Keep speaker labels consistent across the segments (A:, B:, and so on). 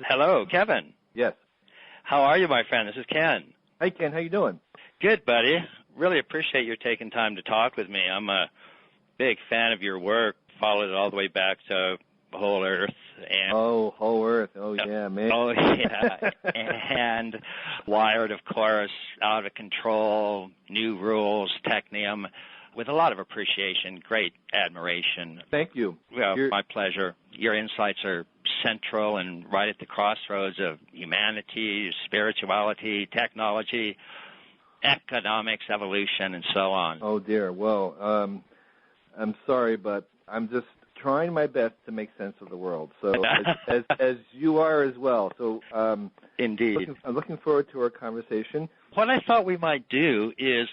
A: Hello, Kevin.
B: Yes.
A: How are you, my friend? This is Ken.
B: Hey, Ken. How you doing?
A: Good, buddy. Really appreciate your taking time to talk with me. I'm a big fan of your work. Followed it all the way back to Whole Earth.
B: And Whole Earth. Oh, yeah, man.
A: Oh, yeah. And Wired, of course, Out of Control, New Rules, Technium, with a lot of appreciation, great admiration.
B: Thank you.
A: Well, my pleasure. Your insights are central and right at the crossroads of humanity, spirituality, technology, economics, evolution, and so on.
B: Oh, dear. Well, I'm sorry, but I'm just trying my best to make sense of the world. So as you are as well. So
A: indeed.
B: I'm looking forward to our conversation.
A: What I thought we might do is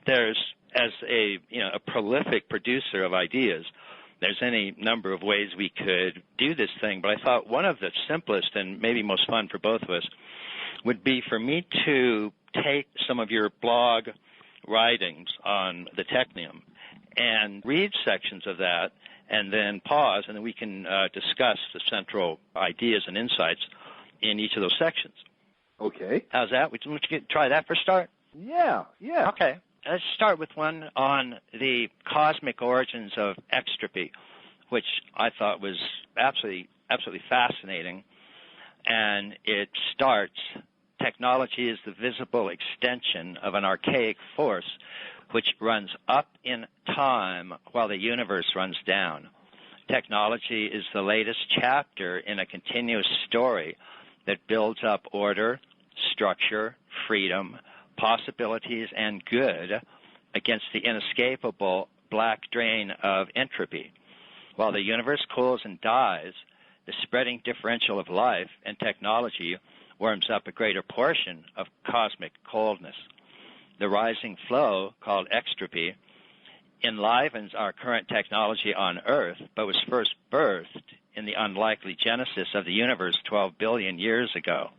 A: there's, as a prolific producer of ideas, there's any number of ways we could do this thing, but I thought one of the simplest and maybe most fun for both of us would be for me to take some of your blog writings on the Technium and read sections of that and then pause, and then we can discuss the central ideas and insights in each of those sections.
B: Okay.
A: How's that? Would you try that for a start?
B: Yeah.
A: Okay. Let's start with one on the cosmic origins of extropy, which I thought was absolutely fascinating. And it starts, technology is the visible extension of an archaic force which runs up in time while the universe runs down. Technology is the latest chapter in a continuous story that builds up order, structure, freedom, possibilities, and good against the inescapable black drain of entropy. While the universe cools and dies, the spreading differential of life and technology warms up a greater portion of cosmic coldness. The rising flow, called extropy, enlivens our current technology on Earth, but was first birthed in the unlikely genesis of the universe 12 billion years ago.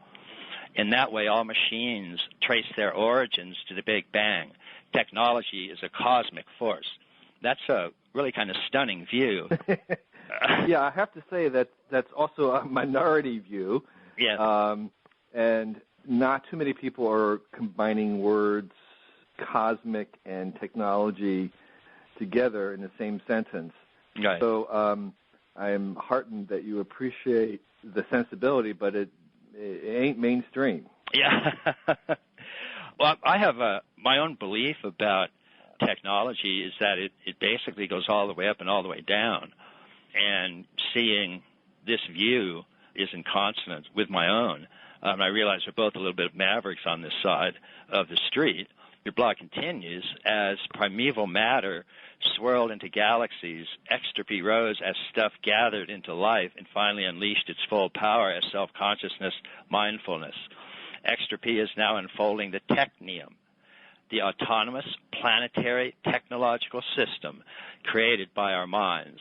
A: In that way, all machines trace their origins to the Big Bang. Technology is a cosmic force. That's a really kind of stunning view.
B: Yeah, I have to say that that's also a minority view.
A: Yes.
B: And not too many people are combining words cosmic and technology together in the same sentence.
A: Right.
B: So I am heartened that you appreciate the sensibility, but it ain't mainstream.
A: Yeah. Well, I have my own belief about technology is that it basically goes all the way up and all the way down. And seeing this view is in consonance with my own. I realize we're both a little bit of mavericks on this side of the street. Your blog continues, as primeval matter swirled into galaxies, extropy rose as stuff gathered into life and finally unleashed its full power as self-consciousness, mindfulness. Extropy is now unfolding the Technium, the autonomous planetary technological system created by our minds.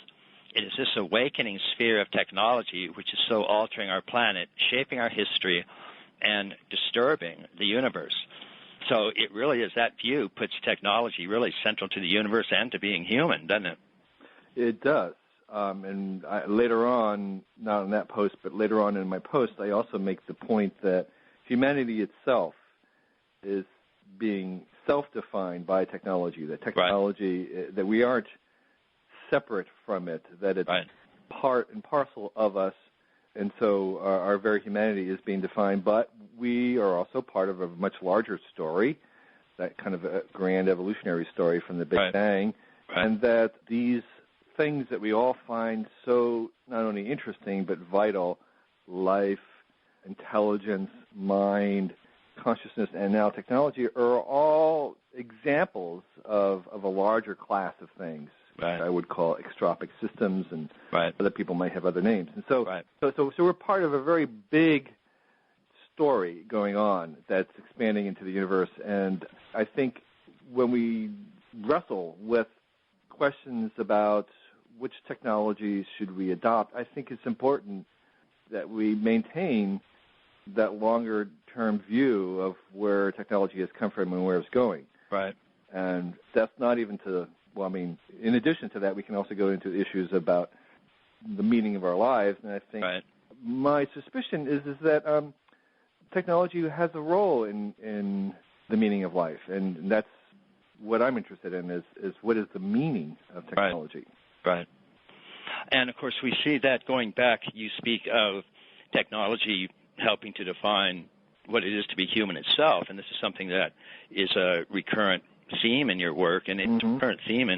A: It is this awakening sphere of technology which is so altering our planet, shaping our history, and disturbing the universe. So it really is, that view puts technology really central to the universe and to being human, doesn't it?
B: It does. And later on, not in that post, but later on in my post, I also make the point that humanity itself is being self-defined by technology, that technology, that we aren't separate from it, that it's part and parcel of us. And so our very humanity is being defined, but we are also part of a much larger story, that kind of a grand evolutionary story from the Big Bang, and that these things that we all find so not only interesting but vital, life, intelligence, mind, consciousness, and now technology, are all examples of a larger class of things. I would call extropic systems, and other people might have other names. And so we're part of a very big story going on that's expanding into the universe. And I think when we wrestle with questions about which technologies should we adopt, I think it's important that we maintain that longer-term view of where technology has come from and where it's going.
A: Right.
B: And that's not even to, well, I mean, in addition to that, we can also go into issues about the meaning of our lives. And I think my suspicion is that technology has a role in the meaning of life, and that's what I'm interested in is what is the meaning of technology.
A: Right. And, of course, we see that going back, you speak of technology helping to define what it is to be human itself, and this is something that is a recurrent theme in your work, and it's a recurrent theme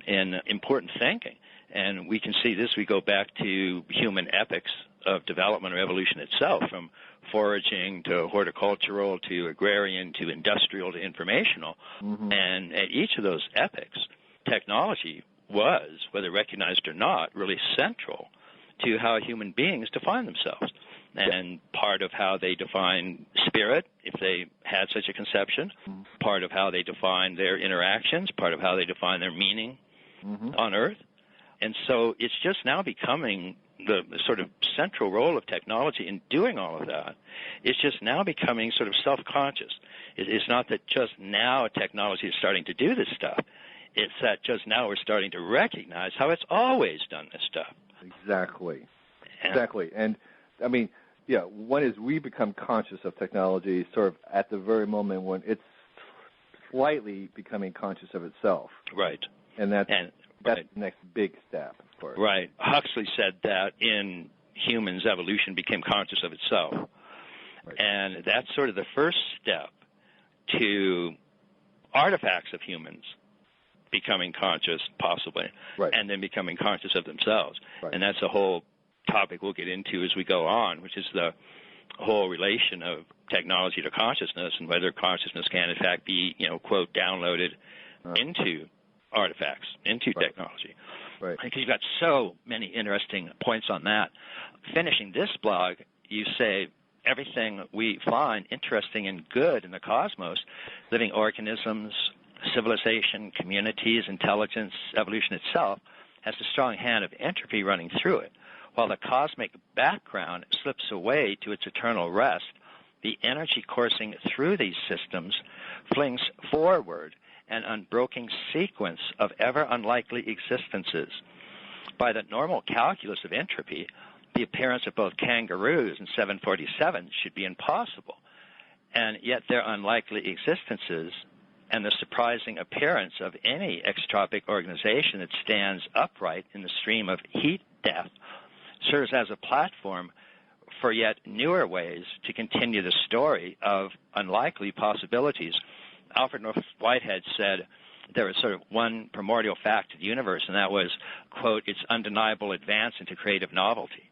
A: in important thinking. And we can see this. We go back to human epics of development or evolution itself, from foraging to horticultural to agrarian to industrial to informational. And at each of those epochs, technology was, whether recognized or not, really central to how human beings define themselves. And part of how they define spirit, if they had such a conception, part of how they define their interactions, part of how they define their meaning on Earth. And so it's just now becoming the sort of central role of technology in doing all of that. It's just now becoming sort of self-conscious. It's not that just now technology is starting to do this stuff. It's that just now we're starting to recognize how it's always done this stuff.
B: Exactly. And, I mean, yeah, one is we become conscious of technology sort of at the very moment when it's slightly becoming conscious of itself.
A: Right.
B: And that's the next big step, of course.
A: Right. Huxley said that in humans, evolution became conscious of itself. Right. And that's sort of the first step to artifacts of humans becoming conscious, possibly, and then becoming conscious of themselves. Right. And that's a whole topic we'll get into as we go on, which is the whole relation of technology to consciousness and whether consciousness can, in fact, be, quote, downloaded into artifacts, into technology. Right. Because you've got so many interesting points on that. Finishing this blog, you say everything we find interesting and good in the cosmos, living organisms, civilization, communities, intelligence, evolution itself, has the strong hand of entropy running through it. While the cosmic background slips away to its eternal rest, the energy coursing through these systems flings forward an unbroken sequence of ever unlikely existences. By the normal calculus of entropy, the appearance of both kangaroos and 747 should be impossible, and yet their unlikely existences and the surprising appearance of any extropic organization that stands upright in the stream of heat death serves as a platform for yet newer ways to continue the story of unlikely possibilities. Alfred Whitehead said there was sort of one primordial fact of the universe, and that was, quote, its undeniable advance into creative novelty.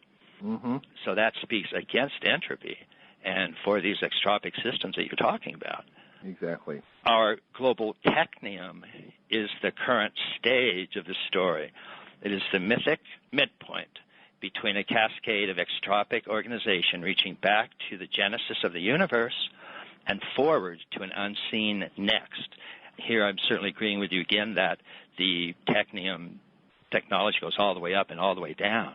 A: So that speaks against entropy and for these extropic systems that you're talking about.
B: Exactly.
A: Our global technium is the current stage of the story. It is the mythic midpoint between a cascade of extropic organization reaching back to the genesis of the universe and forward to an unseen next. Here I'm certainly agreeing with you again that the technium technology goes all the way up and all the way down.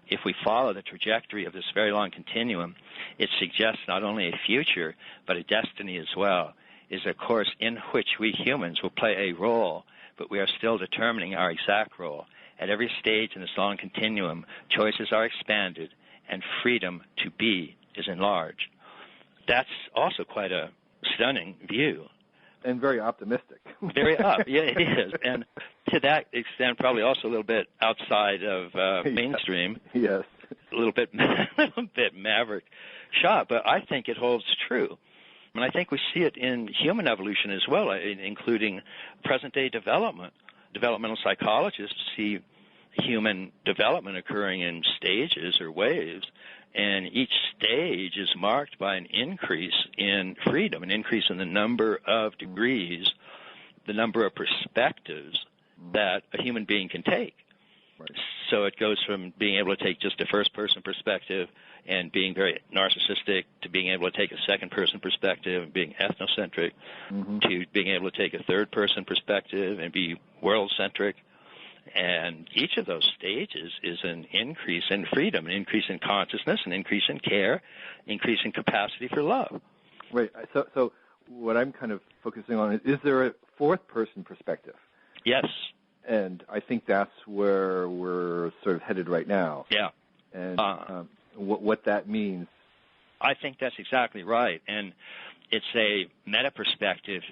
A: If we follow the trajectory of this very long continuum, it suggests not only a future, but a destiny as well. It is a course in which we humans will play a role, but we are still determining our exact role. At every stage in this long continuum, choices are expanded, and freedom to be is enlarged. That's also quite a stunning view.
B: And very optimistic.
A: Very up, yeah, it is. And to that extent, probably also a little bit outside of mainstream.
B: Yes.
A: A little bit Maverick shot, but I think it holds true. And I think we see it in human evolution as well, including present-day development. Developmental psychologists see human development occurring in stages or waves, and each stage is marked by an increase in freedom, an increase in the number of degrees, the number of perspectives that a human being can take. Right. So it goes from being able to take just a first-person perspective and being very narcissistic to being able to take a second-person perspective and being ethnocentric to being able to take a third-person perspective and be world-centric. And each of those stages is an increase in freedom, an increase in consciousness, an increase in care, increase in capacity for love.
B: Right. So what I'm kind of focusing on is there a fourth-person perspective?
A: Yes.
B: And I think that's where we're sort of headed right now.
A: Yeah.
B: And what that means.
A: I think that's exactly right. And it's a meta-perspective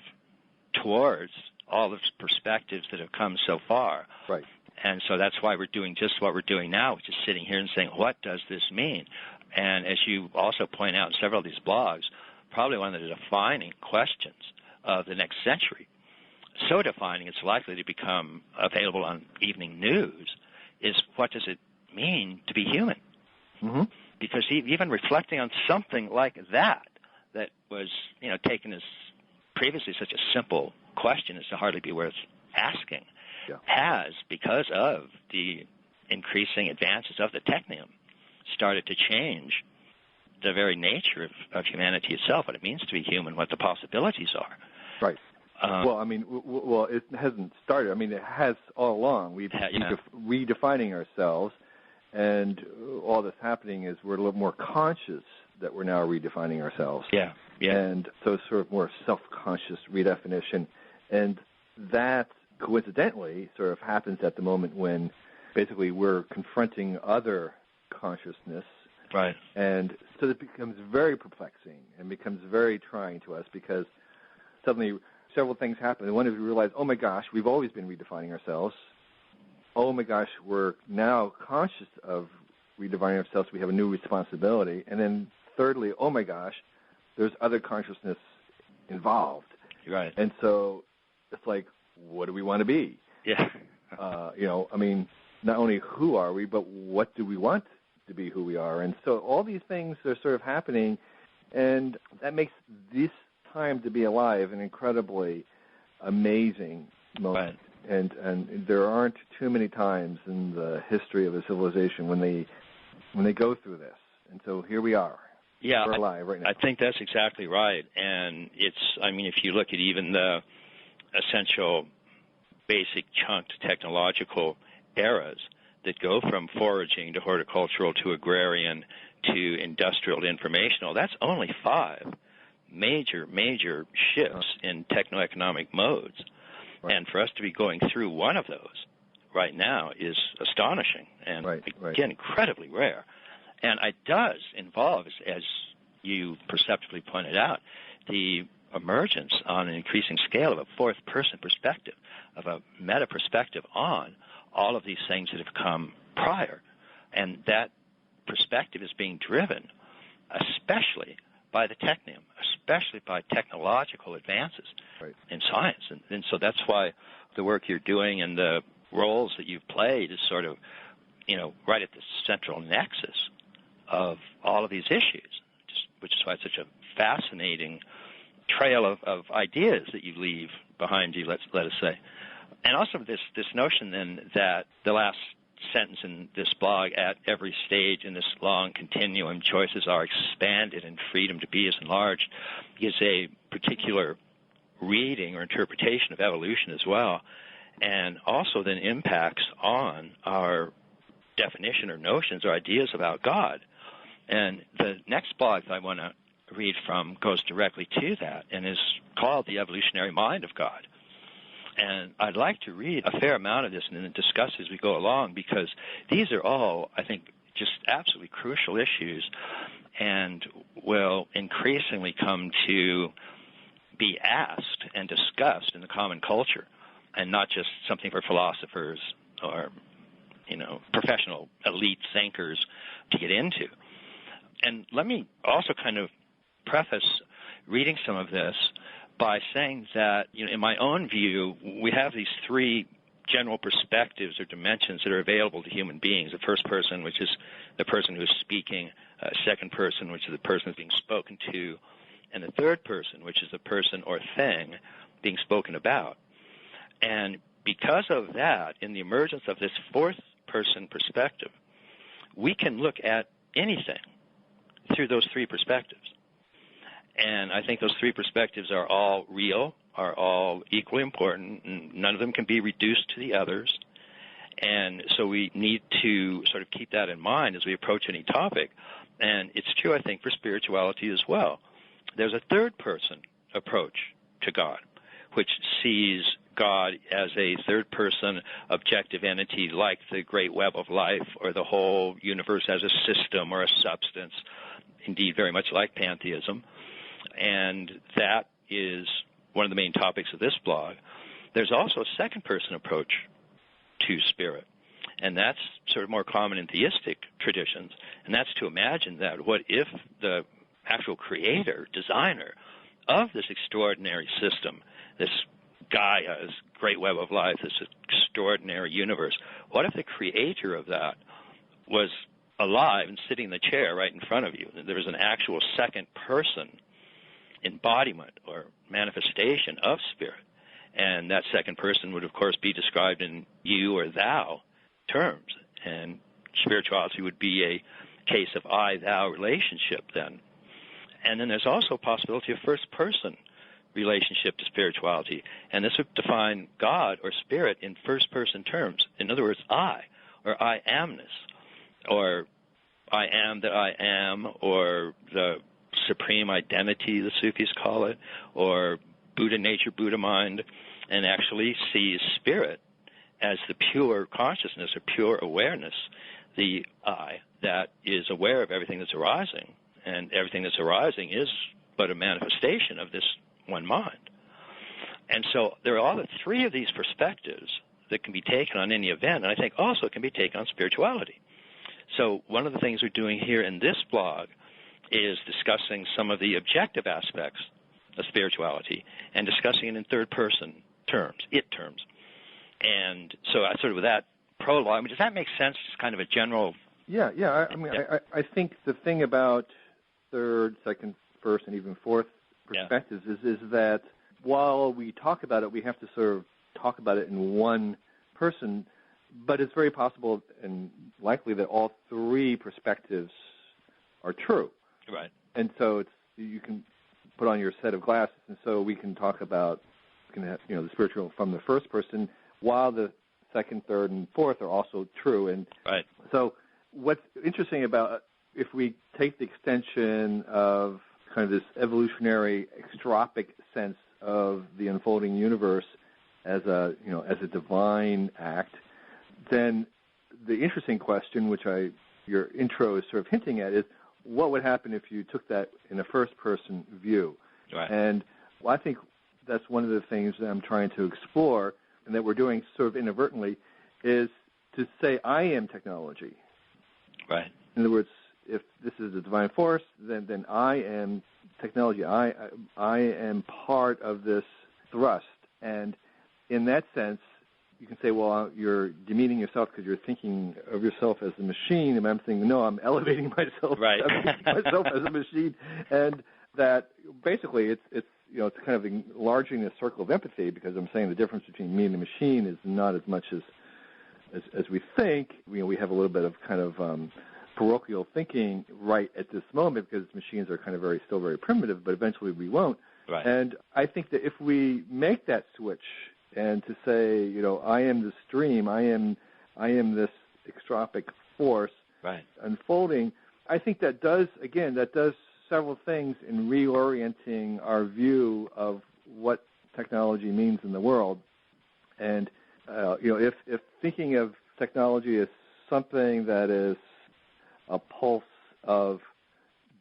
A: towards all the perspectives that have come so far.
B: Right.
A: And so that's why we're doing just what we're doing now, which is sitting here and saying, what does this mean? And as you also point out in several of these blogs, probably one of the defining questions of the next century, so defining it's likely to become available on evening news, is what does it mean to be human?
B: Mm-hmm.
A: Because even reflecting on something like that was, taken as previously such a simple question as to hardly be worth asking, has, because of the increasing advances of the Technium, started to change the very nature of humanity itself, what it means to be human, what the possibilities are.
B: Right. It hasn't started. I mean, it has all along. We've redefining ourselves, and all that's happening is we're a little more conscious that we're now redefining ourselves.
A: Yeah.
B: And so it's sort of more self-conscious redefinition. And that, coincidentally, sort of happens at the moment when basically we're confronting other consciousness.
A: Right.
B: And so it becomes very perplexing and becomes very trying to us because suddenly several things happen. And one is we realize, oh my gosh, we've always been redefining ourselves. Oh my gosh, we're now conscious of redefining ourselves. We have a new responsibility. And then thirdly, oh my gosh, there's other consciousness involved.
A: Right.
B: And so it's like, what do we want to be?
A: Yeah.
B: Not only who are we, but what do we want to be who we are? And so all these things are sort of happening, and that makes this time to be alive an incredibly amazing moment.
A: Right.
B: And there aren't too many times in the history of a civilization when they go through this. And so here we are.
A: Yeah,
B: we're alive right now.
A: I think that's exactly right. And if you look at even the essential basic chunked technological eras that go from foraging to horticultural to agrarian to industrial to informational, that's only 5 major shifts in techno-economic modes. Right. And for us to be going through one of those right now is astonishing and, again, incredibly rare. And it does involve, as you perceptively pointed out, the emergence on an increasing scale of a fourth-person perspective, of a meta-perspective on all of these things that have come prior. And that perspective is being driven especially by the Technium, especially by technological advances in science. And so that's why the work you're doing and the roles that you've played is sort of, right at the central nexus of all of these issues, which is why it's such a fascinating trail of ideas that you leave behind you, let us say. And also this notion then that the last sentence in this blog, at every stage in this long continuum, choices are expanded and freedom to be is enlarged, is a particular reading or interpretation of evolution as well, and also then impacts on our definition or notions or ideas about God. And the next blog that I want to read from goes directly to that and is called The Evolutionary Mind of God. And I'd like to read a fair amount of this and then discuss as we go along, because these are all, I think, just absolutely crucial issues and will increasingly come to be asked and discussed in the common culture, and not just something for philosophers or, professional elite thinkers to get into. And let me also kind of preface reading some of this by saying that, in my own view, we have these 3 general perspectives or dimensions that are available to human beings. The first person, which is the person who is speaking, second person, which is the person who's being spoken to, and the third person, which is the person or thing being spoken about. And because of that, in the emergence of this fourth person perspective, we can look at anything through those 3 perspectives. And I think those 3 perspectives are all real, are all equally important, and none of them can be reduced to the others. And so we need to sort of keep that in mind as we approach any topic. And it's true, I think, for spirituality as well. There's a third person approach to God, which sees God as a third-person objective entity like the great web of life or the whole universe as a system or a substance, indeed very much like pantheism. And that is one of the main topics of this blog. There's also a second-person approach to spirit, and that's sort of more common in theistic traditions, and that's to imagine that what if the actual creator, designer of this extraordinary system, this Gaia, this great web of life, this extraordinary universe, what if the creator of that was alive and sitting in the chair right in front of you? There was an actual second person embodiment or manifestation of spirit. And that second person would, of course, be described in you or thou terms. And spirituality would be a case of I-thou relationship then. And then there's also a possibility of first-person relationship to spirituality. And this would define God or spirit in first-person terms. In other words, I, or I amness, or I am that I am, or the supreme identity, the Sufis call it, or Buddha nature, Buddha mind, and actually sees spirit as the pure consciousness or pure awareness, the I that is aware of everything that's arising. And everything that's arising is but a manifestation of this one mind. And so there are all the three of these perspectives that can be taken on any event, and I think also can be taken on spirituality. So one of the things we're doing here in this blog is discussing some of the objective aspects of spirituality and discussing it in third-person terms, terms. And so I sort of with that prologue, I mean, does that make sense? Just kind of a general...
B: Yeah. I think the thing about third, second, first, and even fourth perspectives is that while we talk about it, we have to sort of talk about it in one person, but it's very possible and likely that all three perspectives are true.
A: Right.
B: And so you can put on your set of glasses, and so we can talk about the spiritual from the first person, while the second, third, and fourth are also true. And
A: right.
B: So what's interesting about if we take the extension of kind of this evolutionary extropic sense of the unfolding universe as a divine act, then the interesting question, which your intro is sort of hinting at, is what would happen if you took that in a first-person view?
A: Right.
B: And I think that's one of the things that I'm trying to explore, and that we're doing sort of inadvertently, is to say I am technology.
A: Right.
B: In other words, if this is a divine force, then I am technology. I am part of this thrust. And in that sense, you can say, well, you're demeaning yourself because you're thinking of yourself as a machine. And I'm thinking, no, I'm elevating myself,
A: right.
B: myself as a machine. And that basically it's kind of enlarging the circle of empathy, because I'm saying the difference between me and the machine is not as much as we think. We have a little bit of kind of parochial thinking right at this moment, because machines are kind of still very primitive, but eventually we won't.
A: Right.
B: And I think that if we make that switch and to say, I am the stream, I am this extropic force
A: right.
B: unfolding, I think that does several things in reorienting our view of what technology means in the world. And if thinking of technology as something that is a pulse of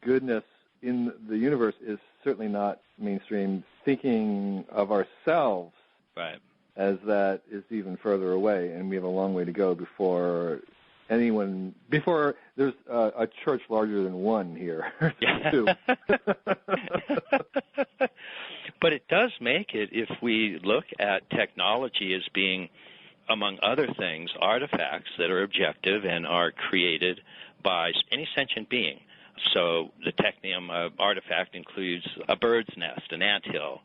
B: goodness in the universe is certainly not mainstream. Thinking of ourselves
A: right.
B: as that is even further away, and we have a long way to go before there's a church larger than one here. Two.
A: But it does make it, if we look at technology as being, among other things, artifacts that are objective and are created by any sentient being. So the Technium artifact includes a bird's nest, an anthill,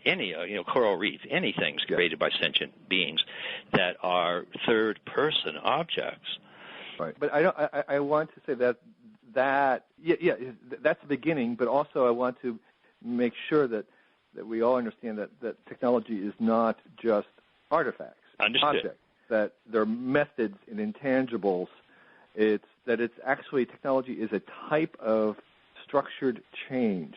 A: any coral reef, anything's created by sentient beings that are third-person objects.
B: Right, but I want to say that that's the beginning. But also I want to make sure that we all understand that technology is not just artifacts, objects. That there are methods and intangibles. It's actually technology is a type of structured change.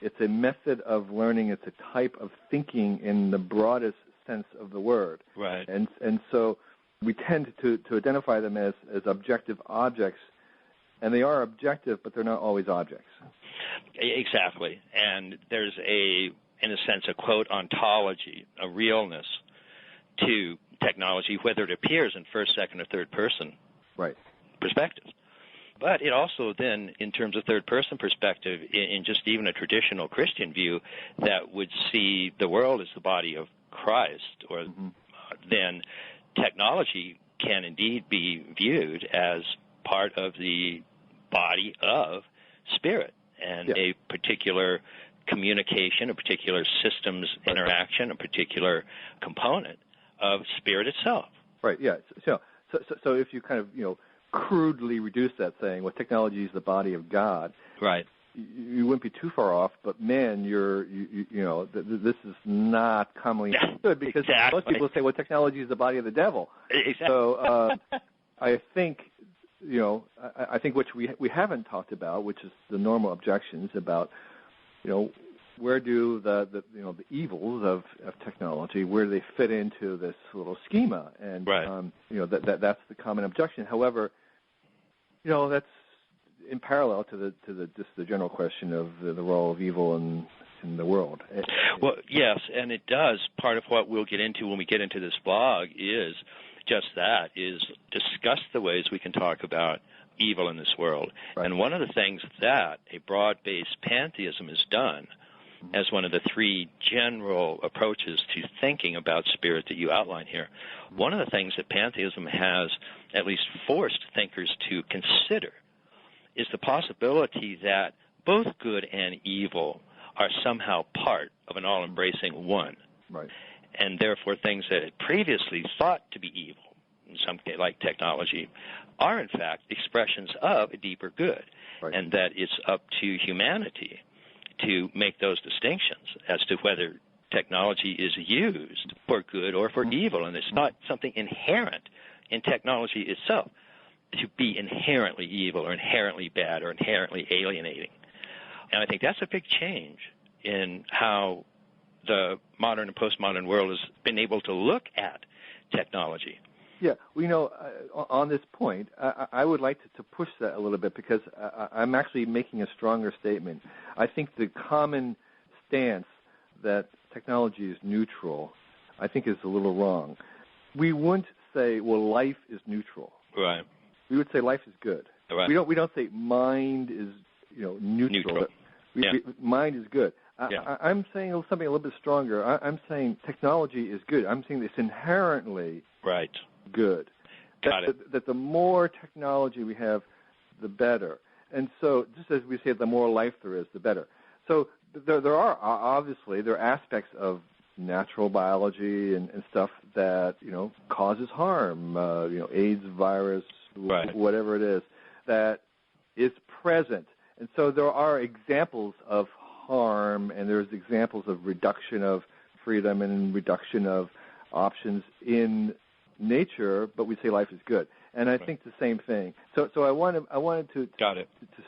B: It's a method of learning. It's a type of thinking in the broadest sense of the word.
A: Right.
B: And so we tend to identify them as objective objects, and they are objective, but they're not always objects.
A: Exactly. And there's in a sense, a quote ontology, a realness to technology, whether it appears in first, second, or third person perspective. But it also then, in terms of third-person perspective, in just even a traditional Christian view that would see the world as the body of Christ, or then technology can indeed be viewed as part of the body of spirit and a particular communication, a particular systems interaction, a particular component of spirit itself.
B: Right, yeah. So if you kind of, crudely reduce that, saying, well, technology is the body of God.
A: Right.
B: You wouldn't be too far off, but man, this is not commonly understood, because most people say, well, technology is the body of the devil.
A: Exactly.
B: So I think, I think what we haven't talked about, which is the normal objections about, where do the evils of technology, where do they fit into this little schema? And that's the common objection. However, that's in parallel to the general question of the role of evil in the world.
A: Well, yes, and it does. Part of what we'll get into when we get into this blog is just that, is discuss the ways we can talk about evil in this world. Right. And one of the things that a broad-based pantheism has done, as one of the three general approaches to thinking about spirit that you outline here, one of the things that pantheism has at least forced thinkers to consider is the possibility that both good and evil are somehow part of an all-embracing one.
B: Right.
A: And therefore things that had previously thought to be evil, in some case like technology, are in fact expressions of a deeper good. Right. And that it's up to humanity to make those distinctions as to whether technology is used for good or for evil. And it's not something inherent in technology itself to be inherently evil or inherently bad or inherently alienating. And I think that's a big change in how the modern and postmodern world has been able to look at technology.
B: Yeah, well, on this point, I would like to push that a little bit, because I'm actually making a stronger statement. I think the common stance that technology is neutral, I think, is a little wrong. We wouldn't say, well, life is neutral.
A: Right.
B: We would say life is good.
A: Right.
B: We don't say mind is neutral. Mind is good. I'm saying something a little bit stronger. I'm saying technology is good. I'm saying it's inherently good.
A: Got it.
B: That the more technology we have, the better. And so, just as we say, the more life there is, the better. So there are obviously aspects of natural biology and stuff that causes harm. AIDS virus, whatever it is, that is present. And so there are examples of harm, and there's examples of reduction of freedom and reduction of options in nature, but we say life is good. And I think the same thing. So I wanted to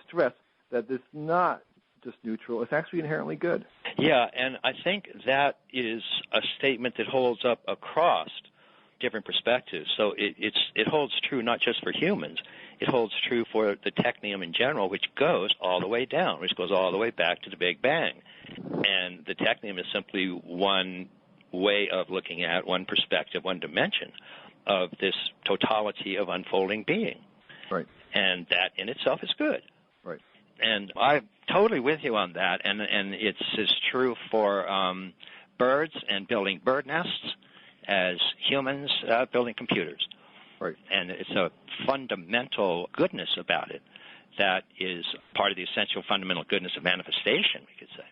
B: stress that it's not just neutral, it's actually inherently good.
A: Yeah, and I think that is a statement that holds up across different perspectives. So it holds true not just for humans, it holds true for the Technium in general, which goes all the way down, which goes all the way back to the Big Bang. And the Technium is simply one way of looking at, one perspective, one dimension of this totality of unfolding being.
B: Right.
A: And that in itself is good.
B: Right.
A: And I'm totally with you on that, and it's as true for birds and building bird nests as humans building computers.
B: Right.
A: And it's a fundamental goodness about it that is part of the essential fundamental goodness of manifestation, we could say.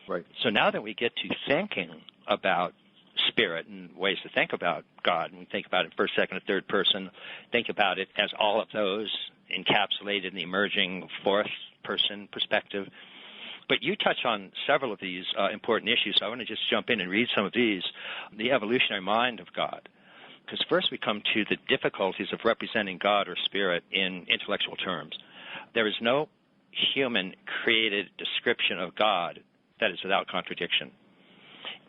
B: Right.
A: So now that we get to thinking about spirit and ways to think about God, and we think about it first, second, and third person, think about it as all of those encapsulated in the emerging fourth person perspective. But you touch on several of these important issues, so I want to just jump in and read some of these. The evolutionary mind of God. Because first we come to the difficulties of representing God or spirit in intellectual terms. There is no human-created description of God that is without contradiction.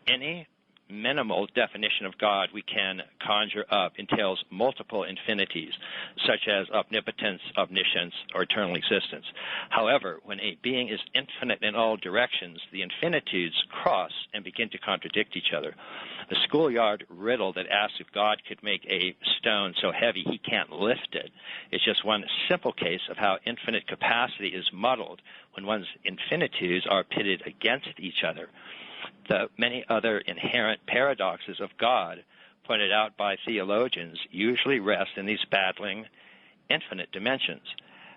A: Any minimal definition of God we can conjure up entails multiple infinities, such as omnipotence, omniscience, or eternal existence. However, when a being is infinite in all directions, the infinitudes cross and begin to contradict each other. The schoolyard riddle that asks if God could make a stone so heavy he can't lift it is just one simple case of how infinite capacity is muddled when one's infinitudes are pitted against each other. The many other inherent paradoxes of God pointed out by theologians usually rest in these battling infinite dimensions.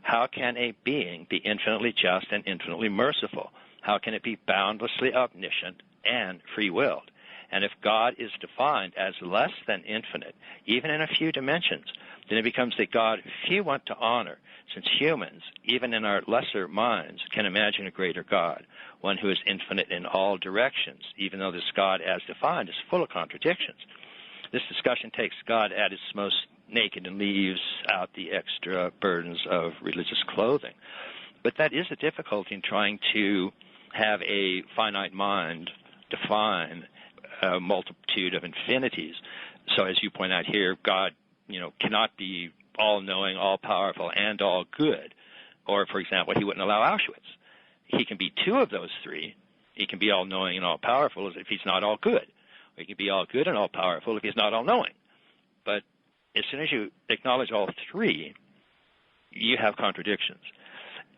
A: How can a being be infinitely just and infinitely merciful? How can it be boundlessly omniscient and free-willed? And if God is defined as less than infinite, even in a few dimensions, then it becomes a God few want to honor, since humans, even in our lesser minds, can imagine a greater God, one who is infinite in all directions, even though this God as defined is full of contradictions. This discussion takes God at its most naked and leaves out the extra burdens of religious clothing. But that is a difficulty in trying to have a finite mind define a multitude of infinities. So as you point out here, God, cannot be all-knowing, all-powerful, and all-good. Or, for example, he wouldn't allow Auschwitz. He can be two of those three. He can be all-knowing and all-powerful if he's not all-good. Or he can be all-good and all-powerful if he's not all-knowing. But as soon as you acknowledge all three, you have contradictions.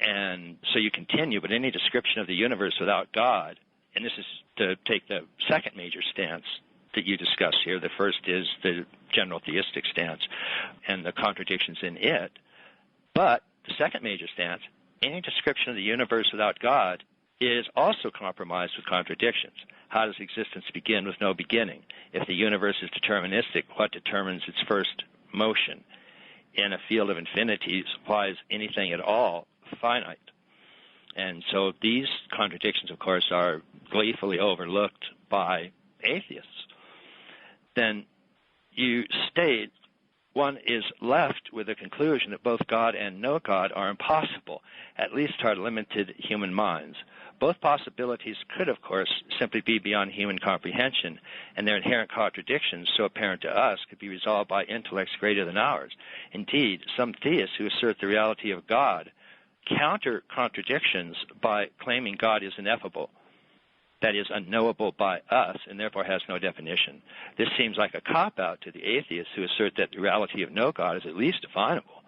A: And so you continue, but any description of the universe without God, and this is to take the second major stance that you discuss here. The first is the general theistic stance and the contradictions in it. But the second major stance, any description of the universe without God is also compromised with contradictions. How does existence begin with no beginning? If the universe is deterministic, what determines its first motion? In a field of infinities, why is anything at all finite? And so these contradictions, of course, are gleefully overlooked by atheists. Then you state one is left with the conclusion that both God and no God are impossible, at least to our limited human minds. Both possibilities could, of course, simply be beyond human comprehension, and their inherent contradictions, so apparent to us, could be resolved by intellects greater than ours. Indeed, some theists who assert the reality of God counter contradictions by claiming God is ineffable, that is, unknowable by us, and therefore has no definition. This seems like a cop-out to the atheists who assert that the reality of no God is at least definable.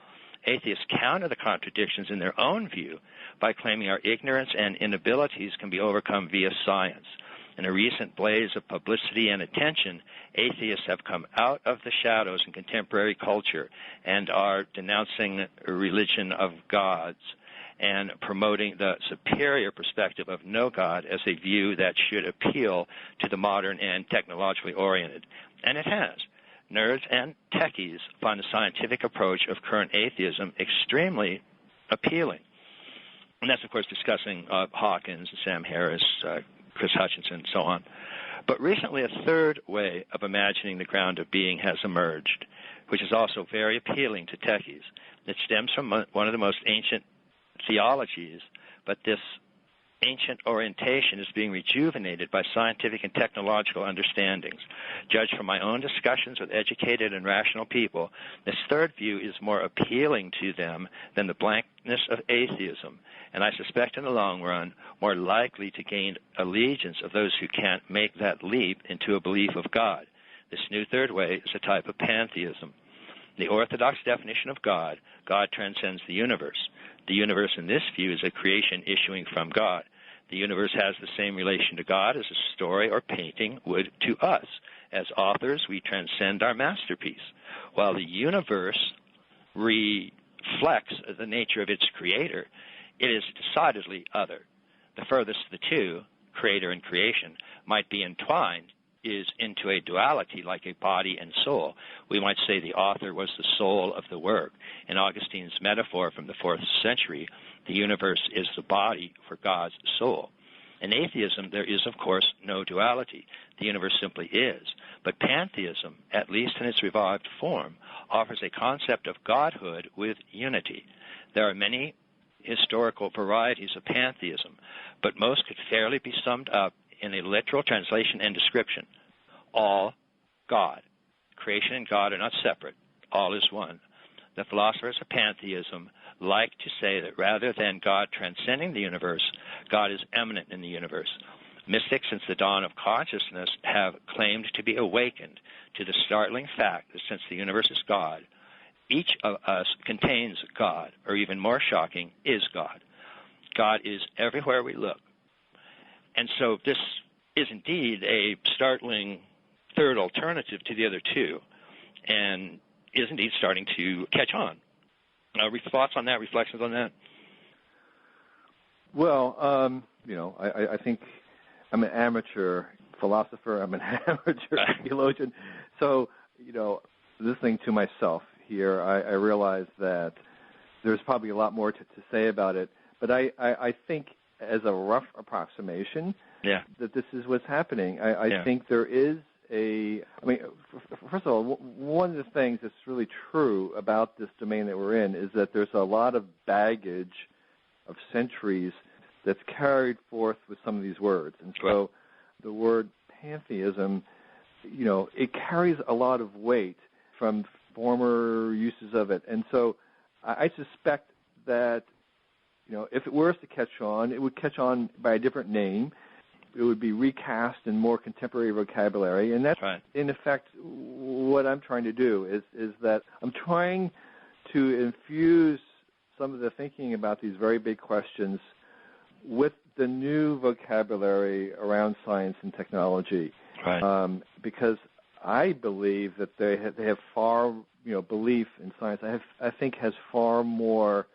A: Atheists counter the contradictions in their own view by claiming our ignorance and inabilities can be overcome via science. In a recent blaze of publicity and attention, atheists have come out of the shadows in contemporary culture and are denouncing a religion of gods and promoting the superior perspective of no God as a view that should appeal to the modern and technologically oriented. And it has. Nerds and techies find the scientific approach of current atheism extremely appealing. And that's, of course, discussing Hawkins, Sam Harris, Chris Hutchinson, and so on. But recently a third way of imagining the ground of being has emerged, which is also very appealing to techies. It stems from one of the most ancient theologies, but this ancient orientation is being rejuvenated by scientific and technological understandings. Judged from my own discussions with educated and rational people, this third view is more appealing to them than the blankness of atheism, and I suspect in the long run more likely to gain allegiance of those who can't make that leap into a belief of God. This new third way is a type of pantheism. The orthodox definition of God, God transcends the universe. The universe in this view is a creation issuing from God. The universe has the same relation to God as a story or painting would to us. As authors, we transcend our masterpiece. While the universe reflects the nature of its creator, it is decidedly other. The furthest of the two, creator and creation, might be entwined is into a duality like a body and soul. We might say the author was the soul of the work. In Augustine's metaphor from the 4th century, the universe is the body for God's soul. In atheism, there is, of course, no duality. The universe simply is. But pantheism, at least in its revived form, offers a concept of godhood with unity. There are many historical varieties of pantheism, but most could fairly be summed up in a literal translation and description. all God. Creation and God are not separate. All is one. The philosophers of pantheism like to say that rather than God transcending the universe, God is eminent in the universe. Mystics since the dawn of consciousness have claimed to be awakened to the startling fact that since the universe is God, each of us contains God, or even more shocking, is God. God is everywhere we look. And so this is indeed a startling third alternative to the other two, and is indeed starting to catch on. Thoughts on that, reflections on that?
B: Well, I think I'm an amateur philosopher. I'm an amateur theologian. So, listening to myself here, I realize that there's probably a lot more to say about it. But I think as a rough approximation that this is what's happening. I think there is first of all, one of the things that's really true about this domain that we're in is that there's a lot of baggage of centuries that's carried forth with some of these words. And so the word pantheism, it carries a lot of weight from former uses of it. And so I suspect that, if it were to catch on, it would catch on by a different name. It would be recast in more contemporary vocabulary, and that's in effect what I'm trying to do. Is that I'm trying to infuse some of the thinking about these very big questions with the new vocabulary around science and technology, because I believe that they have far, belief in science. I think has far more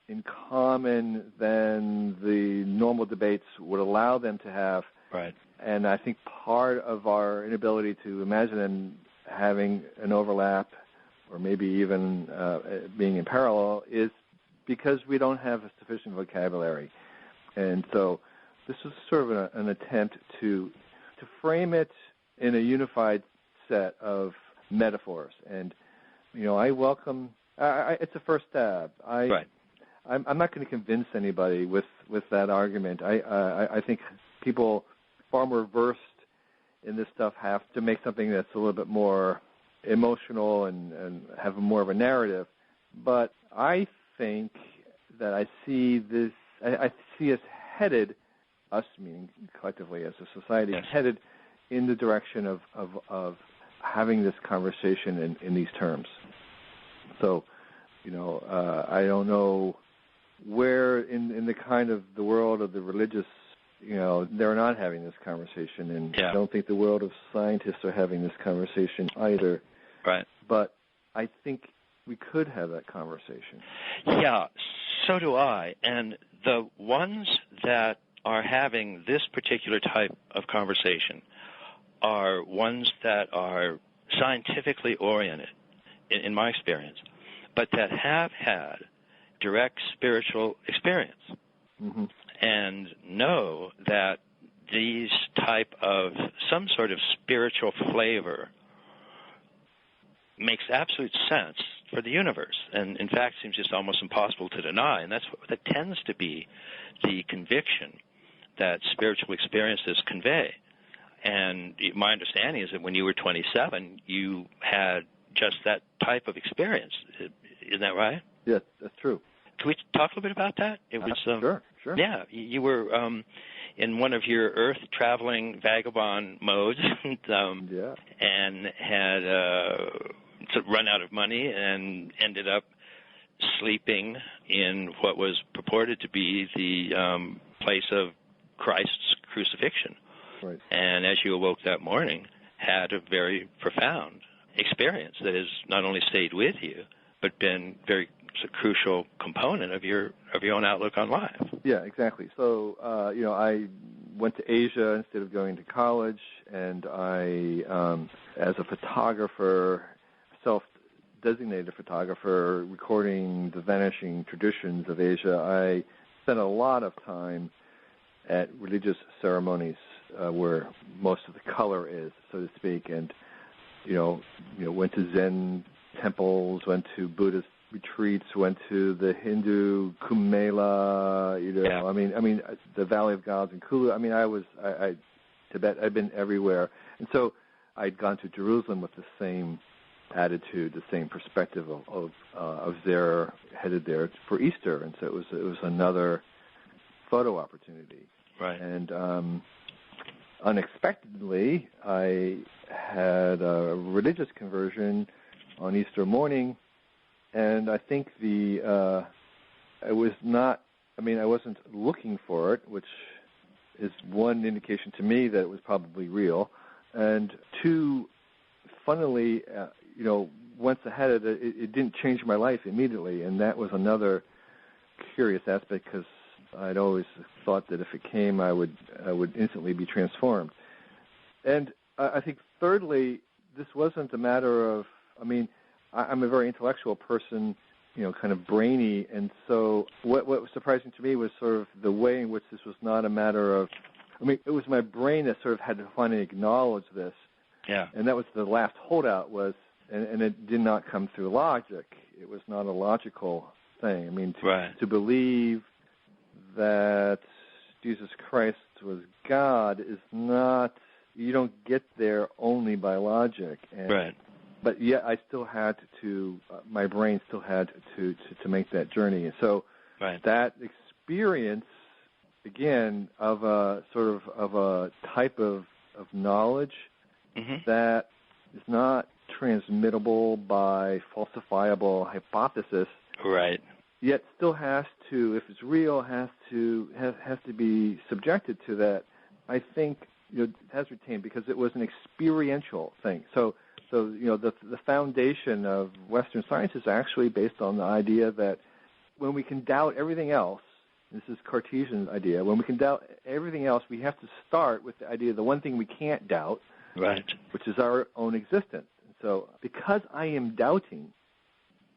B: in common than the normal debates would allow them to have.
A: Right.
B: And I think part of our inability to imagine them having an overlap or maybe even being in parallel is because we don't have a sufficient vocabulary. And so this was sort of an attempt to frame it in a unified set of metaphors. And, I welcome it's a first stab. I'm not going to convince anybody with that argument. I think people far more versed in this stuff have to make something that's a little bit more emotional and have more of a narrative. But I think that I see us headed, us meaning collectively as a society, headed in the direction of having this conversation in these terms. So, I don't know where in the kind of the world of the religious, they're not having this conversation, and I don't think the world of scientists are having this conversation either.
A: Right.
B: But I think we could have that conversation.
A: Yeah, so do I. And the ones that are having this particular type of conversation are ones that are scientifically oriented, in my experience, but that have had direct spiritual experience and know that these type of some sort of spiritual flavor makes absolute sense for the universe, and in fact seems just almost impossible to deny. And that tends to be the conviction that spiritual experiences convey. And my understanding is that when you were 27, you had just that type of experience. Isn't that right?
B: Yes, that's true.
A: Can we talk a little bit about that? It was
B: sure.
A: Yeah, you were in one of your earth-traveling vagabond modes, and had run out of money and ended up sleeping in what was purported to be the place of Christ's crucifixion.
B: Right.
A: And as you awoke that morning, had a very profound experience that has not only stayed with you, but been a crucial component of your own outlook on life. Yeah,
B: exactly. So, I went to Asia instead of going to college, and I, as a photographer, self-designated photographer, recording the vanishing traditions of Asia, I spent a lot of time at religious ceremonies where most of the color is, so to speak, and went to Zen temples, went to Buddhist retreats, went to the Hindu Kumbh Mela, I mean the Valley of Gods in Kulu. I mean, Tibet. I've been everywhere, And so I'd gone to Jerusalem with the same attitude, the same perspective of there, headed there for Easter, and so it was another photo opportunity.
A: Right.
B: And unexpectedly, I had a religious conversion on Easter morning, and I think I wasn't looking for it, which is one indication to me that it was probably real, and two, funnily, once I had it, it didn't change my life immediately, and that was another curious aspect because I'd always thought that if it came, I would instantly be transformed. And I think thirdly, this wasn't a matter of, I'm a very intellectual person, kind of brainy, and so what was surprising to me was sort of the way in which this was not a matter of, it was my brain that sort of had to finally acknowledge this.
A: Yeah.
B: And that was the last holdout was, and it did not come through logic. It was not a logical thing. To believe that Jesus Christ was God is not, you don't get there only by logic. And, but yet I still had to, my brain still had to make that journey. And so that experience, again, of a sort of a type of knowledge that is not transmittable by falsifiable hypothesis, yet still has to, if it's real, has to be subjected to that. I think it has retained because it was an experiential thing. So the foundation of Western science is actually based on the idea that when we can doubt everything else, this is Cartesian idea, when we can doubt everything else, we have to start with the idea of the one thing we can't doubt, which is our own existence. And so because I am doubting,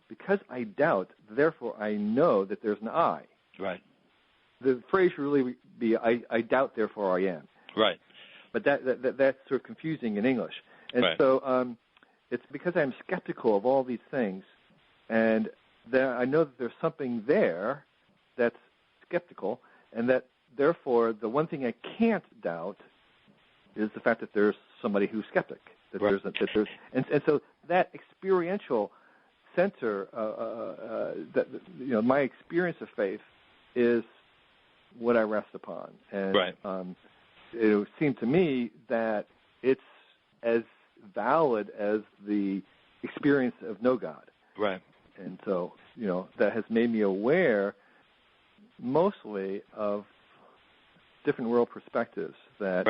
B: because I doubt, therefore I know that there's an I. The phrase should really be, I doubt, therefore I am. But that's sort of confusing in English. And so it's because I'm skeptical of all these things, and that I know that there's something there that's skeptical, and that therefore the one thing I can't doubt is the fact that there's somebody who's skeptic. And so that experiential center, my experience of faith is what I rest upon. And it would seem to me that it's as valid as the experience of no God. And so, that has made me aware mostly of different world perspectives that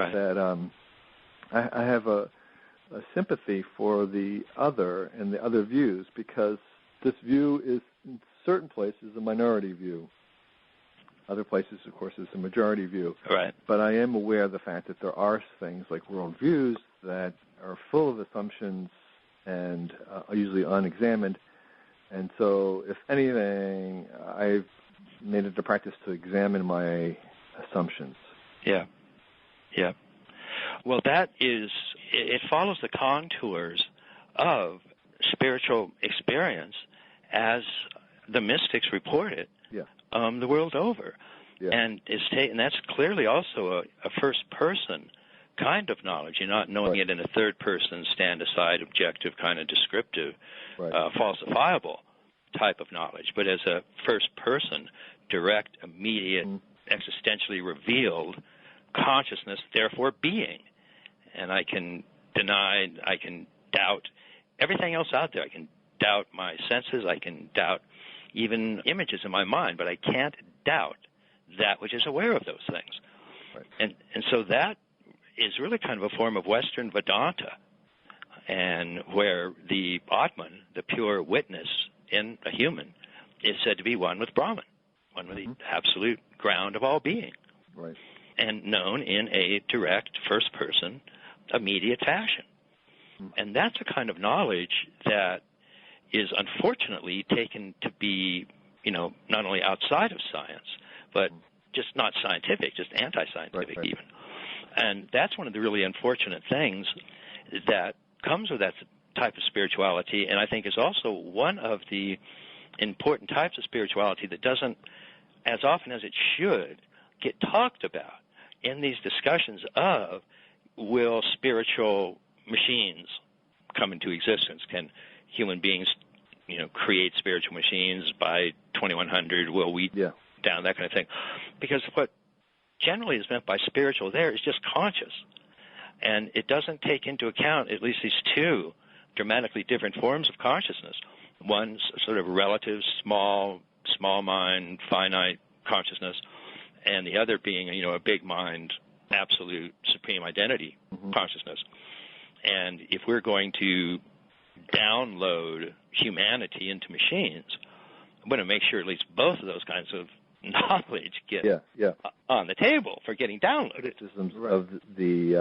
B: I have a sympathy for the other and the other views, because this view is in certain places a minority view. Other places, of course, is a majority view. But I am aware of the fact that there are things like worldviews that are full of assumptions and are usually unexamined. And so, if anything, I've made it a practice to examine my assumptions.
A: Well, it follows the contours of spiritual experience as the mystics report it the world over. And that's clearly also a first-person kind of knowledge. You're not knowing it in a third-person, stand-aside, objective, kind of descriptive, falsifiable type of knowledge, but as a first-person, direct, immediate, existentially revealed consciousness, therefore being. And I can deny, I can doubt everything else out there. I can doubt my senses. I can doubt even images in my mind, but I can't doubt that which is aware of those things. And so that is really kind of a form of Western Vedanta, and where the Atman, the pure witness in a human, is said to be one with Brahman, one with the absolute ground of all being, and known in a direct, first-person, immediate fashion. And that's a kind of knowledge that is unfortunately taken to be, not only outside of science, but just not scientific, just anti-scientific even. And that's one of the really unfortunate things that comes with that type of spirituality, and I think is also one of the important types of spirituality that doesn't, as often as it should, get talked about in these discussions of will spiritual machines come into existence? Can human beings, create spiritual machines by 2100? Will we down, that kind of thing? Because what generally is meant by spiritual there is just conscious. And it doesn't take into account at least these two dramatically different forms of consciousness. One's sort of relative, small mind, finite consciousness, and the other being, a big mind, absolute, supreme identity consciousness. And if we're going to download humanity into machines, I'm going to make sure at least both of those kinds of knowledge get on the table for getting downloaded.
B: Criticisms of the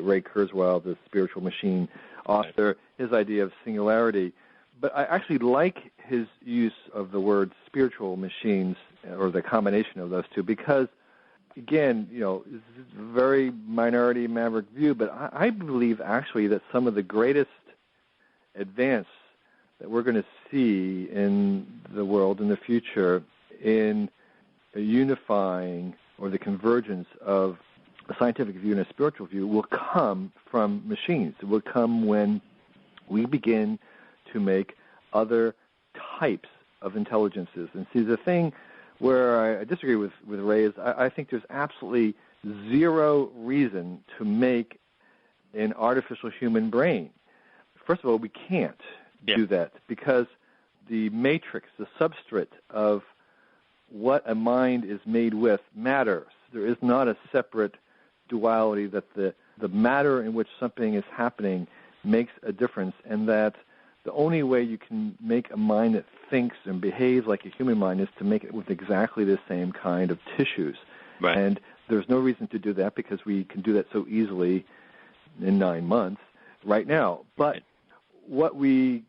B: Ray Kurzweil, the spiritual machine author, his idea of singularity. But I actually like his use of the word spiritual machines, or the combination of those two, because, again, it's a very minority Maverick view, but I believe actually that some of the greatest advance that we're going to see in the world in the future in a unifying or the convergence of a scientific view and a spiritual view will come from machines. It will come when we begin to make other types of intelligences. And see, the thing where I disagree with Ray is I think there's absolutely zero reason to make an artificial human brain. First of all, we can't do that because the matrix, the substrate of what a mind is made with matters. There is not a separate duality that the matter in which something is happening makes a difference, and that the only way you can make a mind that thinks and behaves like a human mind is to make it with exactly the same kind of tissues.
A: Right.
B: And there's no reason to do that because we can do that so easily in 9 months right now. But what we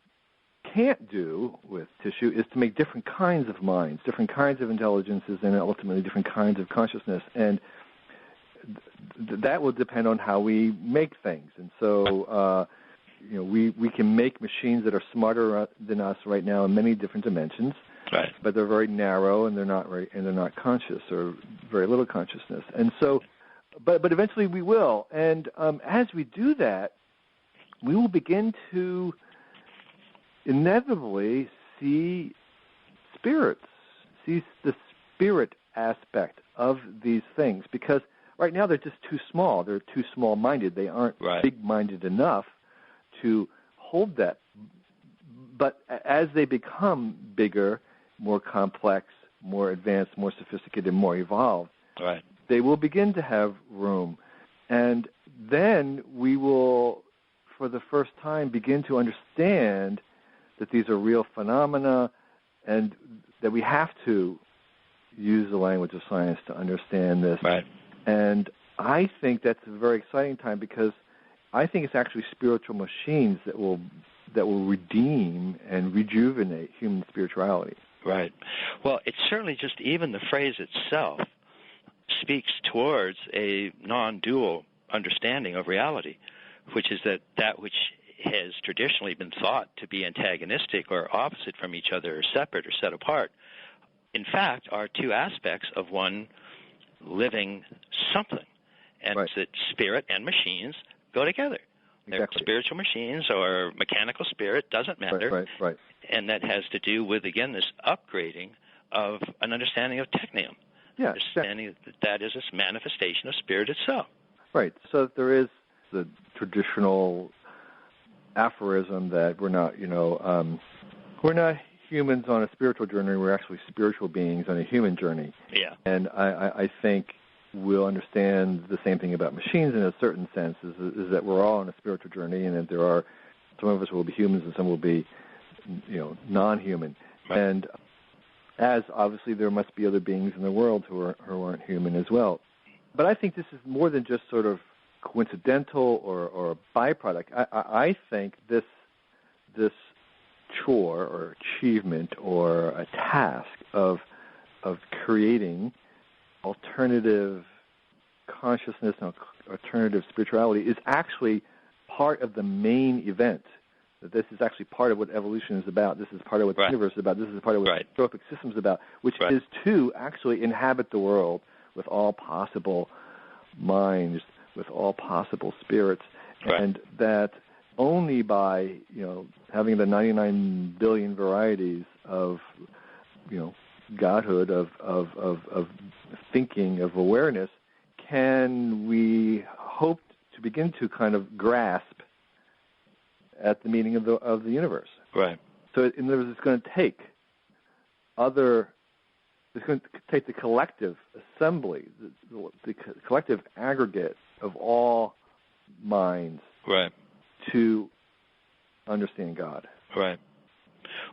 B: can't do with tissue is to make different kinds of minds, different kinds of intelligences, and ultimately different kinds of consciousness. And that will depend on how we make things. And so, we can make machines that are smarter than us right now in many different dimensions,
A: right,
B: but they're very narrow and they're not conscious, or very little consciousness. And so, but eventually we will. And as we do that, we will begin to inevitably see spirits, see the spirit aspect of these things, because right now they're just too small. They're too small-minded. They aren't big-minded enough to hold that. But as they become bigger, more complex, more advanced, more sophisticated, more evolved, they will begin to have room. And then we will, for the first time, begin to understand that these are real phenomena and that we have to use the language of science to understand this.
A: Right.
B: And I think that's a very exciting time, because I think it's actually spiritual machines that will redeem and rejuvenate human spirituality.
A: Right. Well, it's certainly just even the phrase itself speaks towards a non-dual understanding of reality, which is that which has traditionally been thought to be antagonistic or opposite from each other, or separate or set apart, in fact, are two aspects of one living something. And it's that spirit and machines go together. They're spiritual machines or mechanical spirit, doesn't matter.
B: Right.
A: And that has to do with, again, this upgrading of an understanding of Technium.
B: Yeah.
A: Understanding that is this manifestation of spirit itself.
B: Right. So there is the traditional aphorism that we're not humans on a spiritual journey. We're actually spiritual beings on a human journey.
A: Yeah.
B: And I think we'll understand the same thing about machines in a certain sense, is that we're all on a spiritual journey, and that there are some of us will be humans and some will be, non-human.
A: Right.
B: And as obviously there must be other beings in the world who aren't human as well. But I think this is more than just sort of coincidental or a byproduct. I think this chore or achievement or a task of creating alternative consciousness and alternative spirituality is actually part of the main event. That this is actually part of what evolution is about. This is part of what the universe is about. This is part of what the trophic system is about, which is to actually inhabit the world with all possible minds, with all possible spirits,
A: right.
B: and that only by having the 99 billion varieties of godhood, of thinking, of awareness, can we hope to begin to kind of grasp at the meaning of the universe.
A: Right.
B: So in other words, it's going to take the collective assembly, the collective aggregate of all minds,
A: right,
B: to understand God.
A: Right.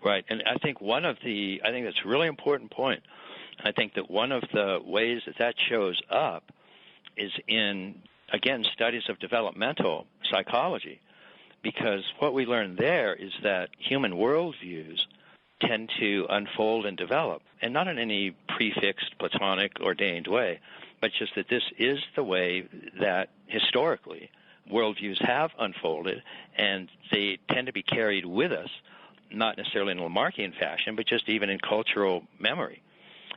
A: Right. And I think that's a really important point. I think that one of the ways that shows up is in, again, studies of developmental psychology, because what we learn there is that human worldviews tend to unfold and develop, and not in any prefixed, Platonic, ordained way, but just that this is the way that historically worldviews have unfolded, and they tend to be carried with us, not necessarily in a Lamarckian fashion, but just even in cultural memory.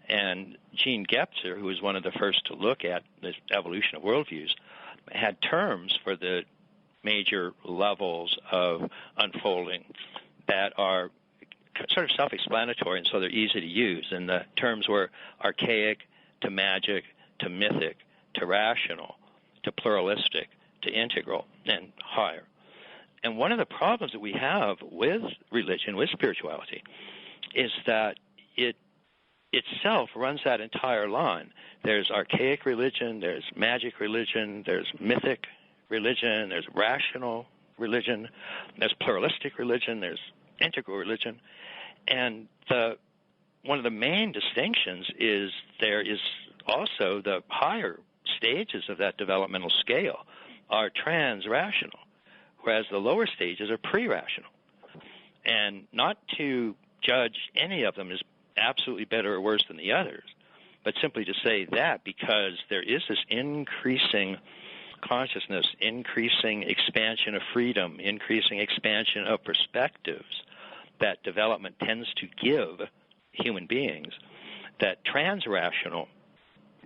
A: And Gene Gebser, who was one of the first to look at the evolution of worldviews, had terms for the major levels of unfolding that are sort of self-explanatory, and so they're easy to use. And the terms were archaic to magic to mythic to rational to pluralistic to integral and higher. And one of the problems that we have with religion, with spirituality, is that it itself runs that entire line. There's archaic religion, there's magic religion, there's mythic religion, there's rational religion, there's pluralistic religion, there's integral religion. And one of the main distinctions is there is also the higher stages of that developmental scale are trans-rational, whereas the lower stages are pre-rational. And not to judge any of them as absolutely better or worse than the others, but simply to say that because there is this increasing consciousness, increasing expansion of freedom, increasing expansion of perspectives that development tends to give human beings, that trans-rational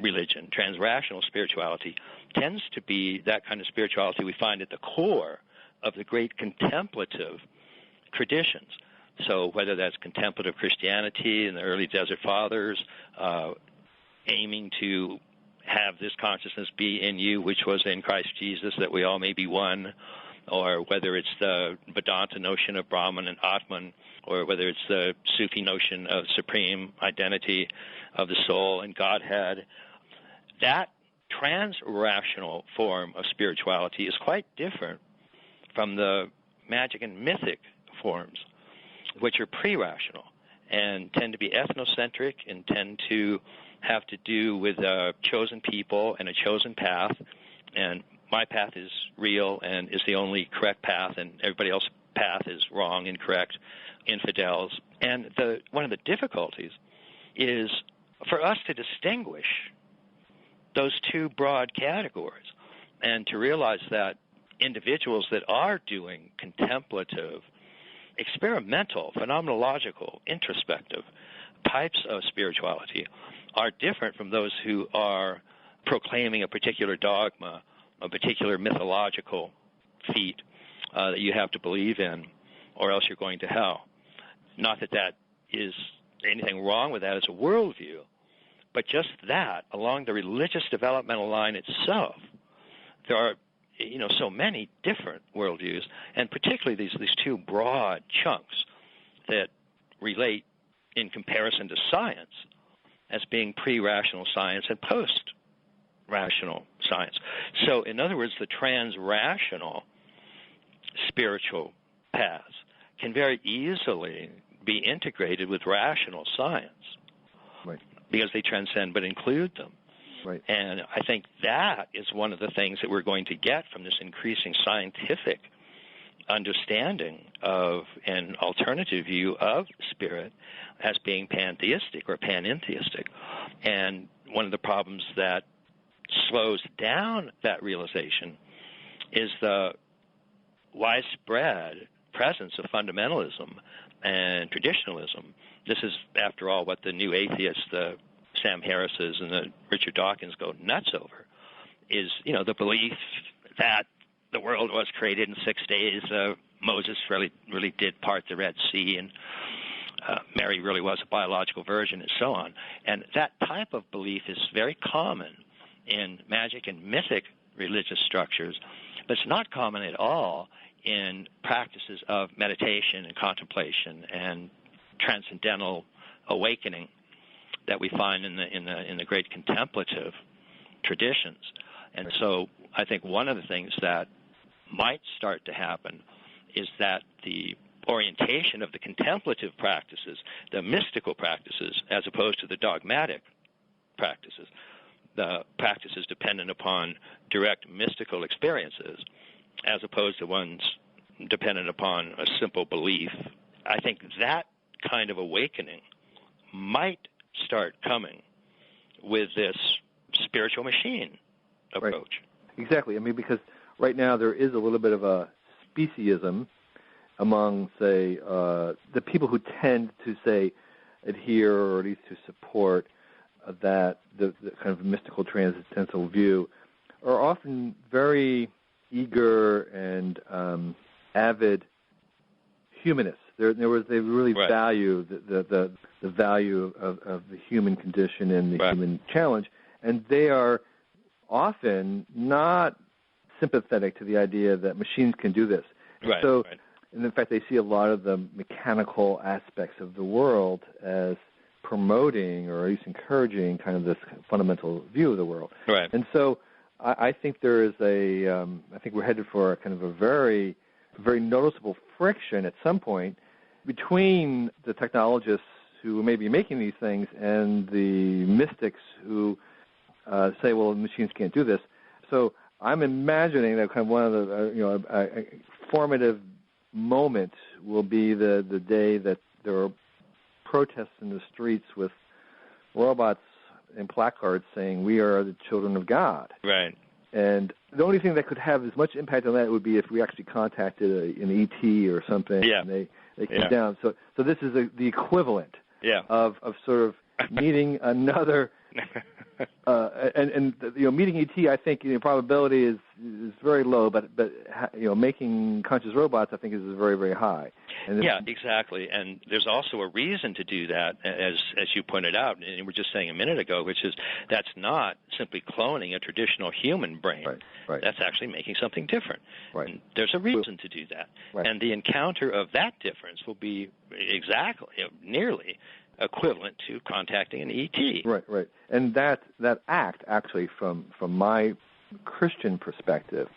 A: religion, trans-rational spirituality tends to be that kind of spirituality we find at the core of the great contemplative traditions. So whether that's contemplative Christianity and the early Desert Fathers, aiming to have this consciousness be in you, which was in Christ Jesus, that we all may be one, or whether it's the Vedanta notion of Brahman and Atman, or whether it's the Sufi notion of supreme identity of the soul and Godhead, that trans-rational form of spirituality is quite different from the magic and mythic forms, which are pre-rational and tend to be ethnocentric and tend to have to do with a chosen people and a chosen path, and my path is real and is the only correct path, and everybody else's path is wrong, incorrect, infidels. And one of the difficulties is for us to distinguish those two broad categories and to realize that individuals that are doing contemplative, experimental, phenomenological, introspective types of spirituality are different from those who are proclaiming a particular dogma, a particular mythological feat that you have to believe in, or else you're going to hell. Not that that is anything wrong with that as a worldview, but just that, along the religious developmental line itself, there are so many different worldviews, and particularly these two broad chunks that relate in comparison to science as being pre-rational science and post-rational science. So, in other words, the trans-rational spiritual paths can very easily be integrated with rational science,
B: right,
A: because they transcend but include them.
B: Right.
A: And I think that is one of the things that we're going to get from this increasing scientific understanding of an alternative view of spirit as being pantheistic or panentheistic. And one of the problems that slows down that realization is the widespread presence of fundamentalism and traditionalism. This is, after all, what the new atheists, the Sam Harrises and the Richard Dawkins go nuts over, is, the belief that the world was created in 6 days. Moses really did part the Red Sea, and Mary really was a biological virgin, and so on. And that type of belief is very common in magic and mythic religious structures, but it's not common at all in practices of meditation and contemplation and transcendental awakening that we find in the great contemplative traditions. And so I think one of the things that might start to happen is that the orientation of the contemplative practices, the mystical practices, as opposed to the dogmatic practices, the practices dependent upon direct mystical experiences, as opposed to ones dependent upon a simple belief. I think that kind of awakening might start coming with this spiritual machine approach.
B: Right. Exactly. I mean, because right now there is a little bit of a speciesism among, say, the people who tend to, say, adhere or at least to support that the kind of mystical transcendental view are often very eager and avid humanists. They really
A: right.
B: value the value of the human condition and the
A: right.
B: human challenge, and they are often not sympathetic to the idea that machines can do this.
A: Right.
B: So,
A: right.
B: and in fact, they see a lot of the mechanical aspects of the world as promoting or at least encouraging kind of this fundamental view of the world.
A: Right.
B: And so I think there is I think we're headed for a kind of a very, very noticeable friction at some point between the technologists who may be making these things and the mystics who say, well, machines can't do this. So I'm imagining that kind of one of the, a formative moment will be the day that there are protests in the streets with robots and placards saying, we are the children of God.
A: Right.
B: And the only thing that could have as much impact on that would be if we actually contacted an ET or something,
A: yeah.
B: and they came down. So this is the equivalent of sort of meeting another and meeting ET. I think probability is very low, but making conscious robots I think is very, very high. And
A: exactly. And there's also a reason to do that, as you pointed out, and we were just saying a minute ago, which is that's not simply cloning a traditional human brain.
B: Right.
A: That's actually making something different.
B: Right.
A: And there's a reason to do that.
B: Right.
A: And the encounter of that difference will be exactly, nearly equivalent to contacting an ET.
B: Right. And that act, actually, from my Christian perspective,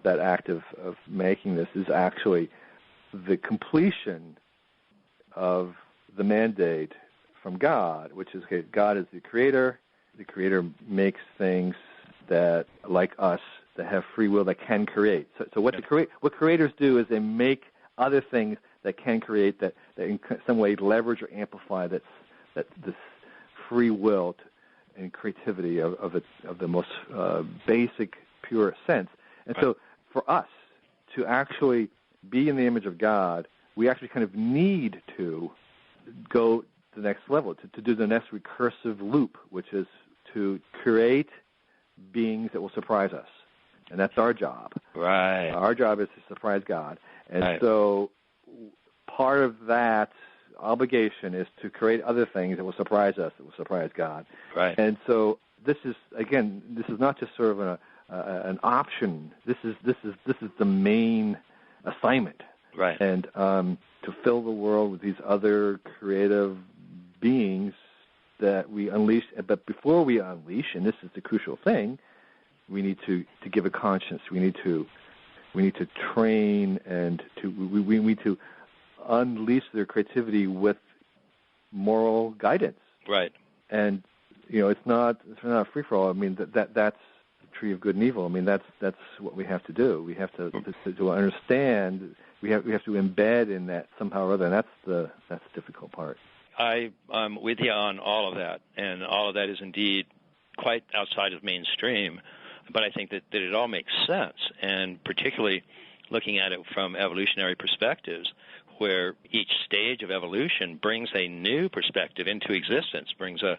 B: that act of making this is actually the completion of the mandate from God, which is, okay, God is the creator. The creator makes things that, like us, that have free will, that can create. So what creators do is they make other things that can create, that in some way leverage or amplify this free will and creativity of the most basic, pure sense. And so for us to actually be in the image of God, we actually kind of need to go to the next level, to do the next recursive loop, which is to create beings that will surprise us. And that's our job.
A: Right.
B: Our job is to surprise God. And so part of that obligation is to create other things that will surprise us, that will surprise God.
A: Right.
B: And so this is not just sort of an option. This is the main assignment.
A: Right.
B: And to fill the world with these other creative beings that we unleash. But before we unleash, and this is the crucial thing, we need to give a conscience. We need to train and we need to unleash their creativity with moral guidance.
A: Right.
B: And it's not a free for all. I mean that's the tree of good and evil. I mean that's what we have to do. We have to understand. We have to embed in that somehow or other, and that's the difficult part.
A: I'm with you on all of that, and all of that is indeed quite outside of mainstream. But I think that it all makes sense, and particularly looking at it from evolutionary perspectives, where each stage of evolution brings a new perspective into existence, brings a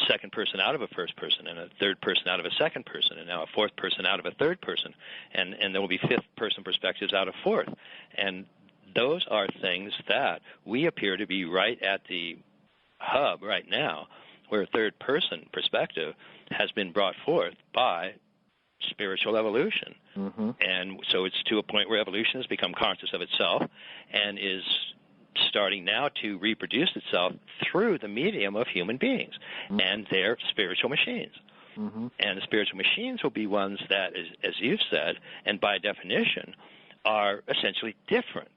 A: second person out of a first person, and a third person out of a second person, and now a fourth person out of a third person, and there will be fifth person perspectives out of fourth. And those are things that we appear to be right at the hub right now, where a third person perspective has been brought forth by spiritual evolution.
B: Mm-hmm.
A: And so it's to a point where evolution has become conscious of itself and is starting now to reproduce itself through the medium of human beings and their spiritual machines.
B: Mm-hmm.
A: And the spiritual machines will be ones that, as you've said, and by definition, are essentially different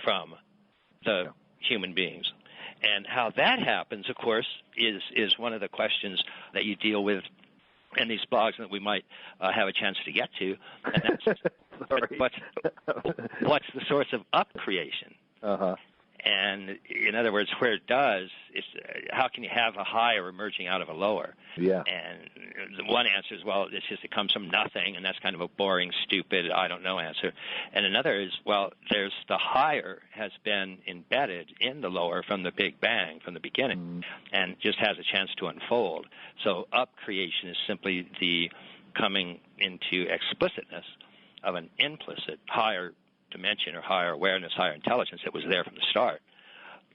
A: from the human beings. And how that happens, of course, is one of the questions that you deal with in these blogs that we might have a chance to get to. And that's what's the source of up-creation?
B: Uh-huh.
A: And in other words, where it does, it's how can you have a higher emerging out of a lower?
B: Yeah.
A: And the one answer is, well, it's just it comes from nothing, and that's kind of a boring, stupid, I don't know answer. And another is, well, there's the higher has been embedded in the lower from the Big Bang, from the beginning, and just has a chance to unfold. So up creation is simply the coming into explicitness of an implicit higher dimension or higher awareness, higher intelligence that was there from the start.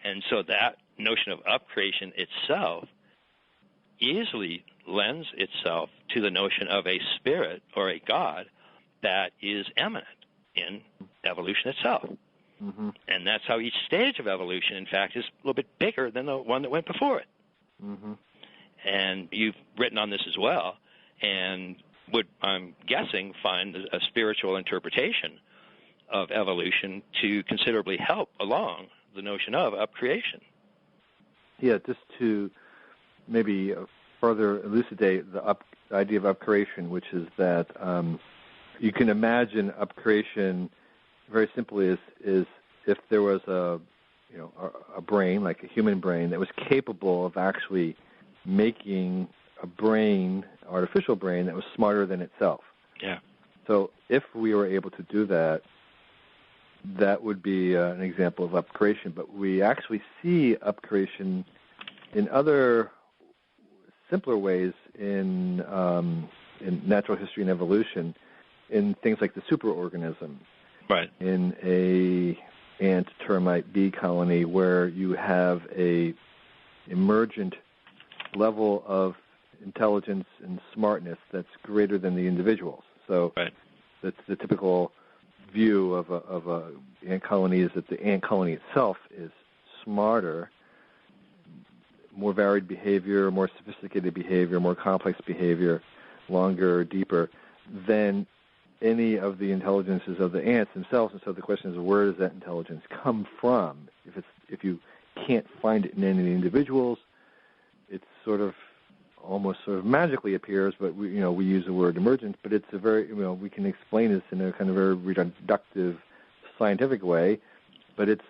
A: And so that notion of up-creation itself easily lends itself to the notion of a spirit or a God that is eminent in evolution itself.
B: Mm-hmm.
A: And that's how each stage of evolution, in fact, is a little bit bigger than the one that went before it.
B: Mm-hmm.
A: And you've written on this as well, and would, I'm guessing, find a spiritual interpretation of evolution to considerably help along the notion of up-creation.
B: Yeah, just to maybe further elucidate the idea of up-creation, which is that you can imagine up-creation very simply is if there was a brain, like a human brain, that was capable of actually making a brain, artificial brain, that was smarter than itself.
A: Yeah.
B: So if we were able to do that, that would be an example of up-creation. But we actually see up-creation in other simpler ways in natural history and evolution, in things like the superorganism.
A: Right.
B: In a ant, termite, bee colony where you have a emergent level of intelligence and smartness that's greater than the individuals. So that's the typical view of a ant colony, is that the ant colony itself is smarter, more varied behavior, more sophisticated behavior, more complex behavior, longer, deeper than any of the intelligences of the ants themselves. And so the question is, where does that intelligence come from? If you can't find it in any of the individuals, it's almost magically appears, but we use the word emergent, but it's a very, we can explain this in a kind of very reductive scientific way, but it's,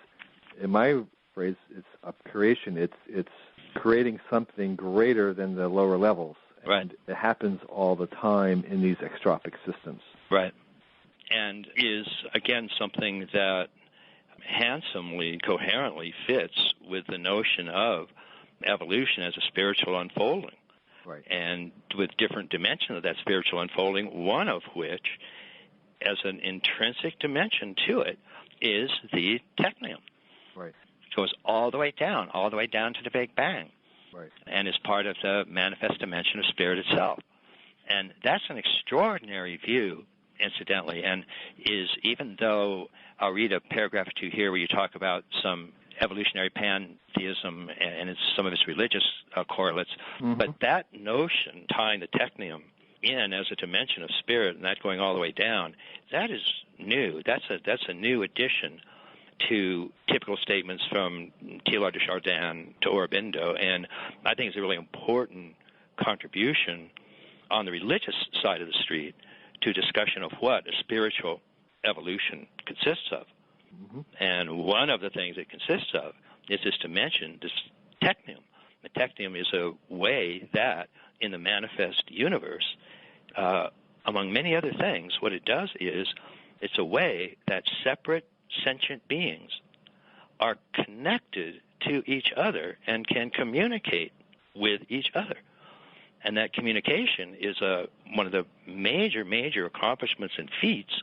B: in my phrase, it's up-creation. It's creating something greater than the lower levels. And it happens all the time in these extropic systems.
A: Right. And is, again, something that handsomely, coherently fits with the notion of evolution as a spiritual unfolding.
B: Right.
A: And with different dimensions of that spiritual unfolding, one of which, as an intrinsic dimension to it, is the Technium.
B: Right.
A: It goes all the way down to the Big Bang.
B: Right. And
A: is part of the manifest dimension of spirit itself. And that's an extraordinary view, incidentally, and is, even though I'll read a paragraph or two here where you talk about some evolutionary pantheism and some of its religious correlates, but that notion, tying the Technium in as a dimension of spirit and that going all the way down, that is new. That's a new addition to typical statements from Teilhard de Chardin to Aurobindo, and I think it's a really important contribution on the religious side of the street to discussion of what a spiritual evolution consists of. And one of the things it consists of is this dimension, this Technium. The Technium is a way that, in the manifest universe, among many other things, what it does is it's a way that separate sentient beings are connected to each other and can communicate with each other. And that communication is one of the major accomplishments and feats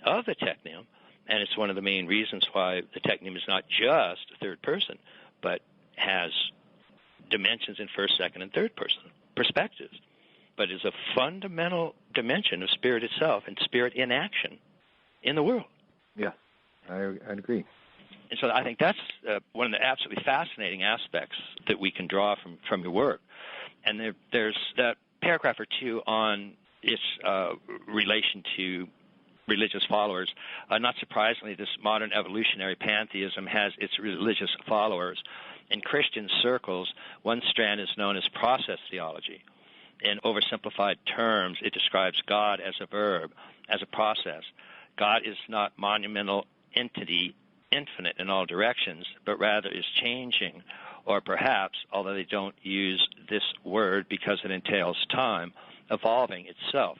A: of the Technium, and it's one of the main reasons why the Technium is not just a third person, but has dimensions in first, second, and third person perspectives, but is a fundamental dimension of spirit itself and spirit in action in the world.
B: Yes, I'd agree.
A: And so I think that's one of the absolutely fascinating aspects that we can draw from your work. And there's that paragraph or two on its relation to religious followers. Not surprisingly, this modern evolutionary pantheism has its religious followers. In Christian circles, one strand is known as process theology. In oversimplified terms, it describes God as a verb, as a process. God is not monumental entity, infinite in all directions, but rather is changing, or perhaps, although they don't use this word because it entails time, evolving itself.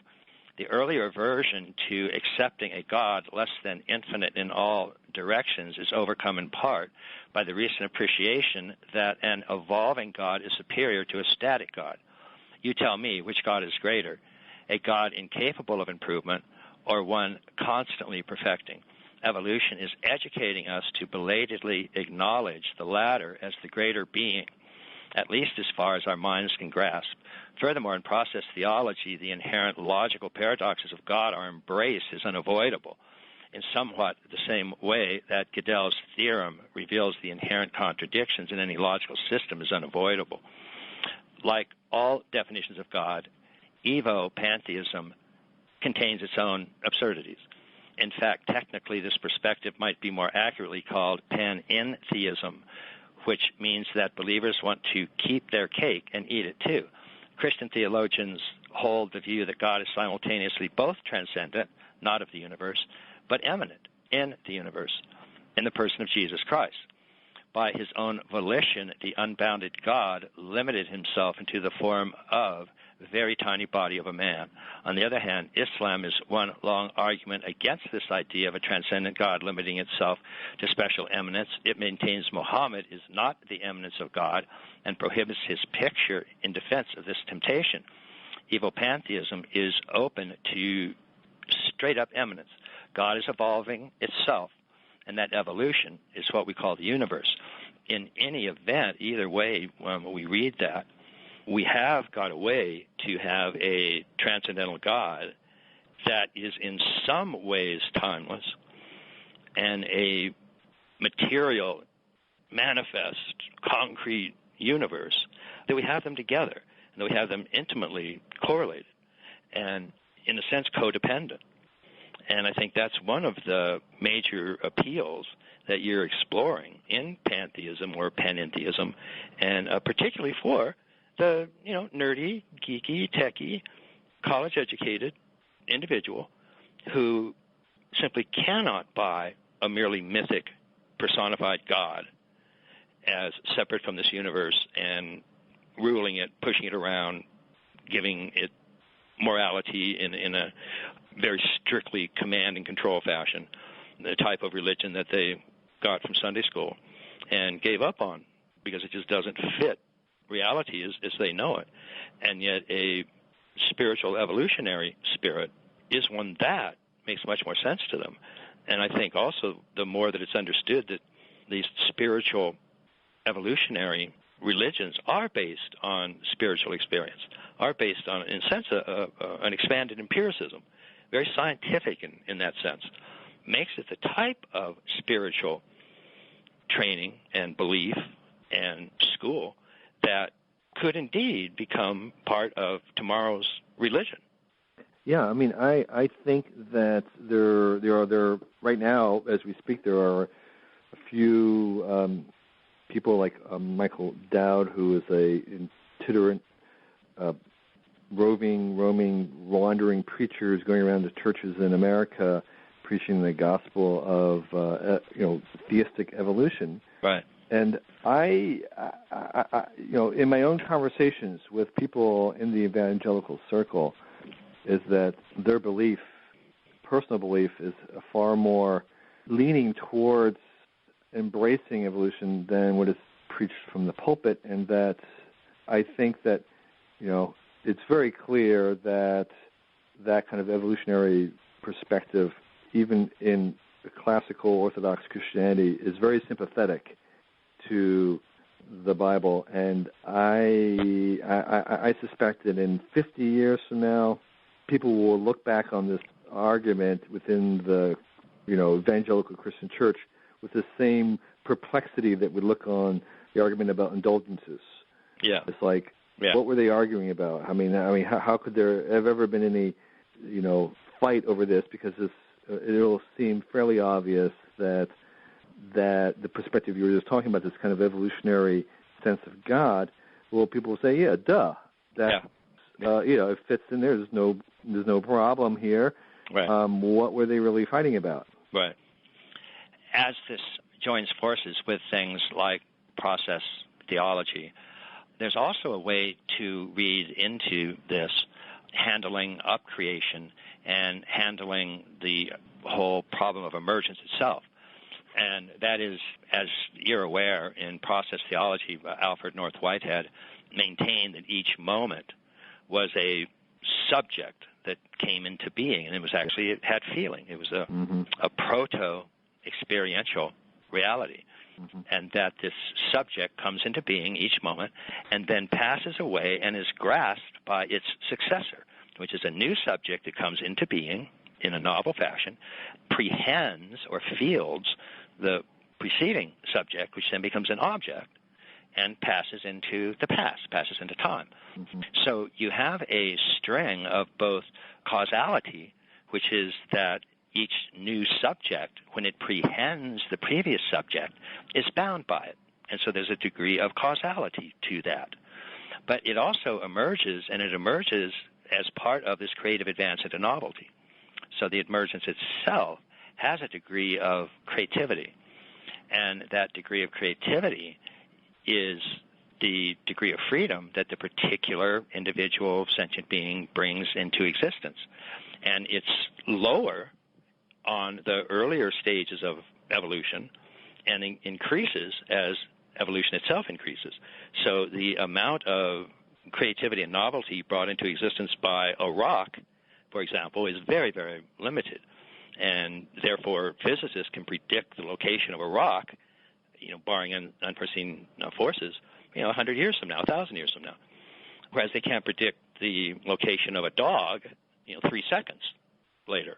A: The earlier aversion to accepting a God less than infinite in all directions is overcome in part by the recent appreciation that an evolving God is superior to a static God. You tell me which God is greater, a God incapable of improvement or one constantly perfecting. Evolution is educating us to belatedly acknowledge the latter as the greater being, at least as far as our minds can grasp. Furthermore, in process theology, the inherent logical paradoxes of God are embraced as unavoidable, in somewhat the same way that Gödel's theorem reveals the inherent contradictions in any logical system as unavoidable. Like all definitions of God, evo-pantheism contains its own absurdities. In fact, technically, this perspective might be more accurately called panentheism, which means that believers want to keep their cake and eat it too. Christian theologians hold the view that God is simultaneously both transcendent, not of the universe, but eminent in the universe, in the person of Jesus Christ. By his own volition, the unbounded God limited himself into the form of the very tiny body of a man. On the other hand, Islam is one long argument against this idea of a transcendent God limiting itself to special eminence. It maintains Muhammad is not the eminence of God and prohibits his picture in defense of this temptation. Evo-pantheism is open to straight-up eminence. God is evolving itself, and that evolution is what we call the universe. In any event, either way, when we read that, we have got a way to have a transcendental God that is in some ways timeless and a material, manifest, concrete universe, that we have them together, and that we have them intimately correlated and, in a sense, codependent. And I think that's one of the major appeals that you're exploring in pantheism or panentheism, and particularly for the nerdy, geeky, techie, college-educated individual who simply cannot buy a merely mythic, personified God as separate from this universe and ruling it, pushing it around, giving it morality in a very strictly command and control fashion, the type of religion that they got from Sunday school and gave up on because it just doesn't fit reality as they know it. And yet a spiritual evolutionary spirit is one that makes much more sense to them. And I think also the more that it's understood that these spiritual evolutionary religions are based on spiritual experience, are based on, in a sense, an expanded empiricism, very scientific in that sense, makes it the type of spiritual training and belief and school that could indeed become part of tomorrow's religion.
B: Yeah, I mean, I think that there are right now, as we speak, there are a few people like Michael Dowd, who is a itinerant, roaming, wandering preacher who's going around to churches in America preaching the gospel of theistic evolution.
A: Right.
B: And I in my own conversations with people in the evangelical circle, is that their belief, personal belief, is far more leaning towards embracing evolution than what is preached from the pulpit, and that I think that, it's very clear that kind of evolutionary perspective, even in classical Orthodox Christianity, is very sympathetic to the Bible. And I suspect that in 50 years from now, people will look back on this argument within the, evangelical Christian church with the same perplexity that we look on the argument about indulgences.
A: Yeah.
B: It's like, what were they arguing about? I mean, how could there have ever been any, fight over this? Because it'll seem fairly obvious that the perspective you were just talking about, this kind of evolutionary sense of God, well, people will say, yeah, duh, that it fits in there. There's no problem here.
A: Right.
B: What were they really fighting about?
A: Right. As this joins forces with things like process theology, there's also a way to read into this handling up creation and handling the whole problem of emergence itself. And that is, as you're aware, in process theology, Alfred Whitehead maintained that each moment was a subject that came into being, and it had feeling. It was a proto-experiential reality. And that this subject comes into being each moment and then passes away and is grasped by its successor, which is a new subject that comes into being in a novel fashion, prehends or fields the preceding subject, which then becomes an object and passes into the past, passes into time. So you have a string of both causality, which is that each new subject, when it prehends the previous subject, is bound by it. And so there's a degree of causality to that. But it also emerges, and it emerges as part of this creative advance into novelty. So the emergence itself has a degree of creativity. And that degree of creativity is the degree of freedom that the particular individual sentient being brings into existence. And it's lower on the earlier stages of evolution and increases as evolution itself increases. So the amount of creativity and novelty brought into existence by a rock, for example, is very, very limited. And therefore, physicists can predict the location of a rock, barring unforeseen forces, 100 years from now, 1,000 years from now. Whereas they can't predict the location of a dog, 3 seconds later,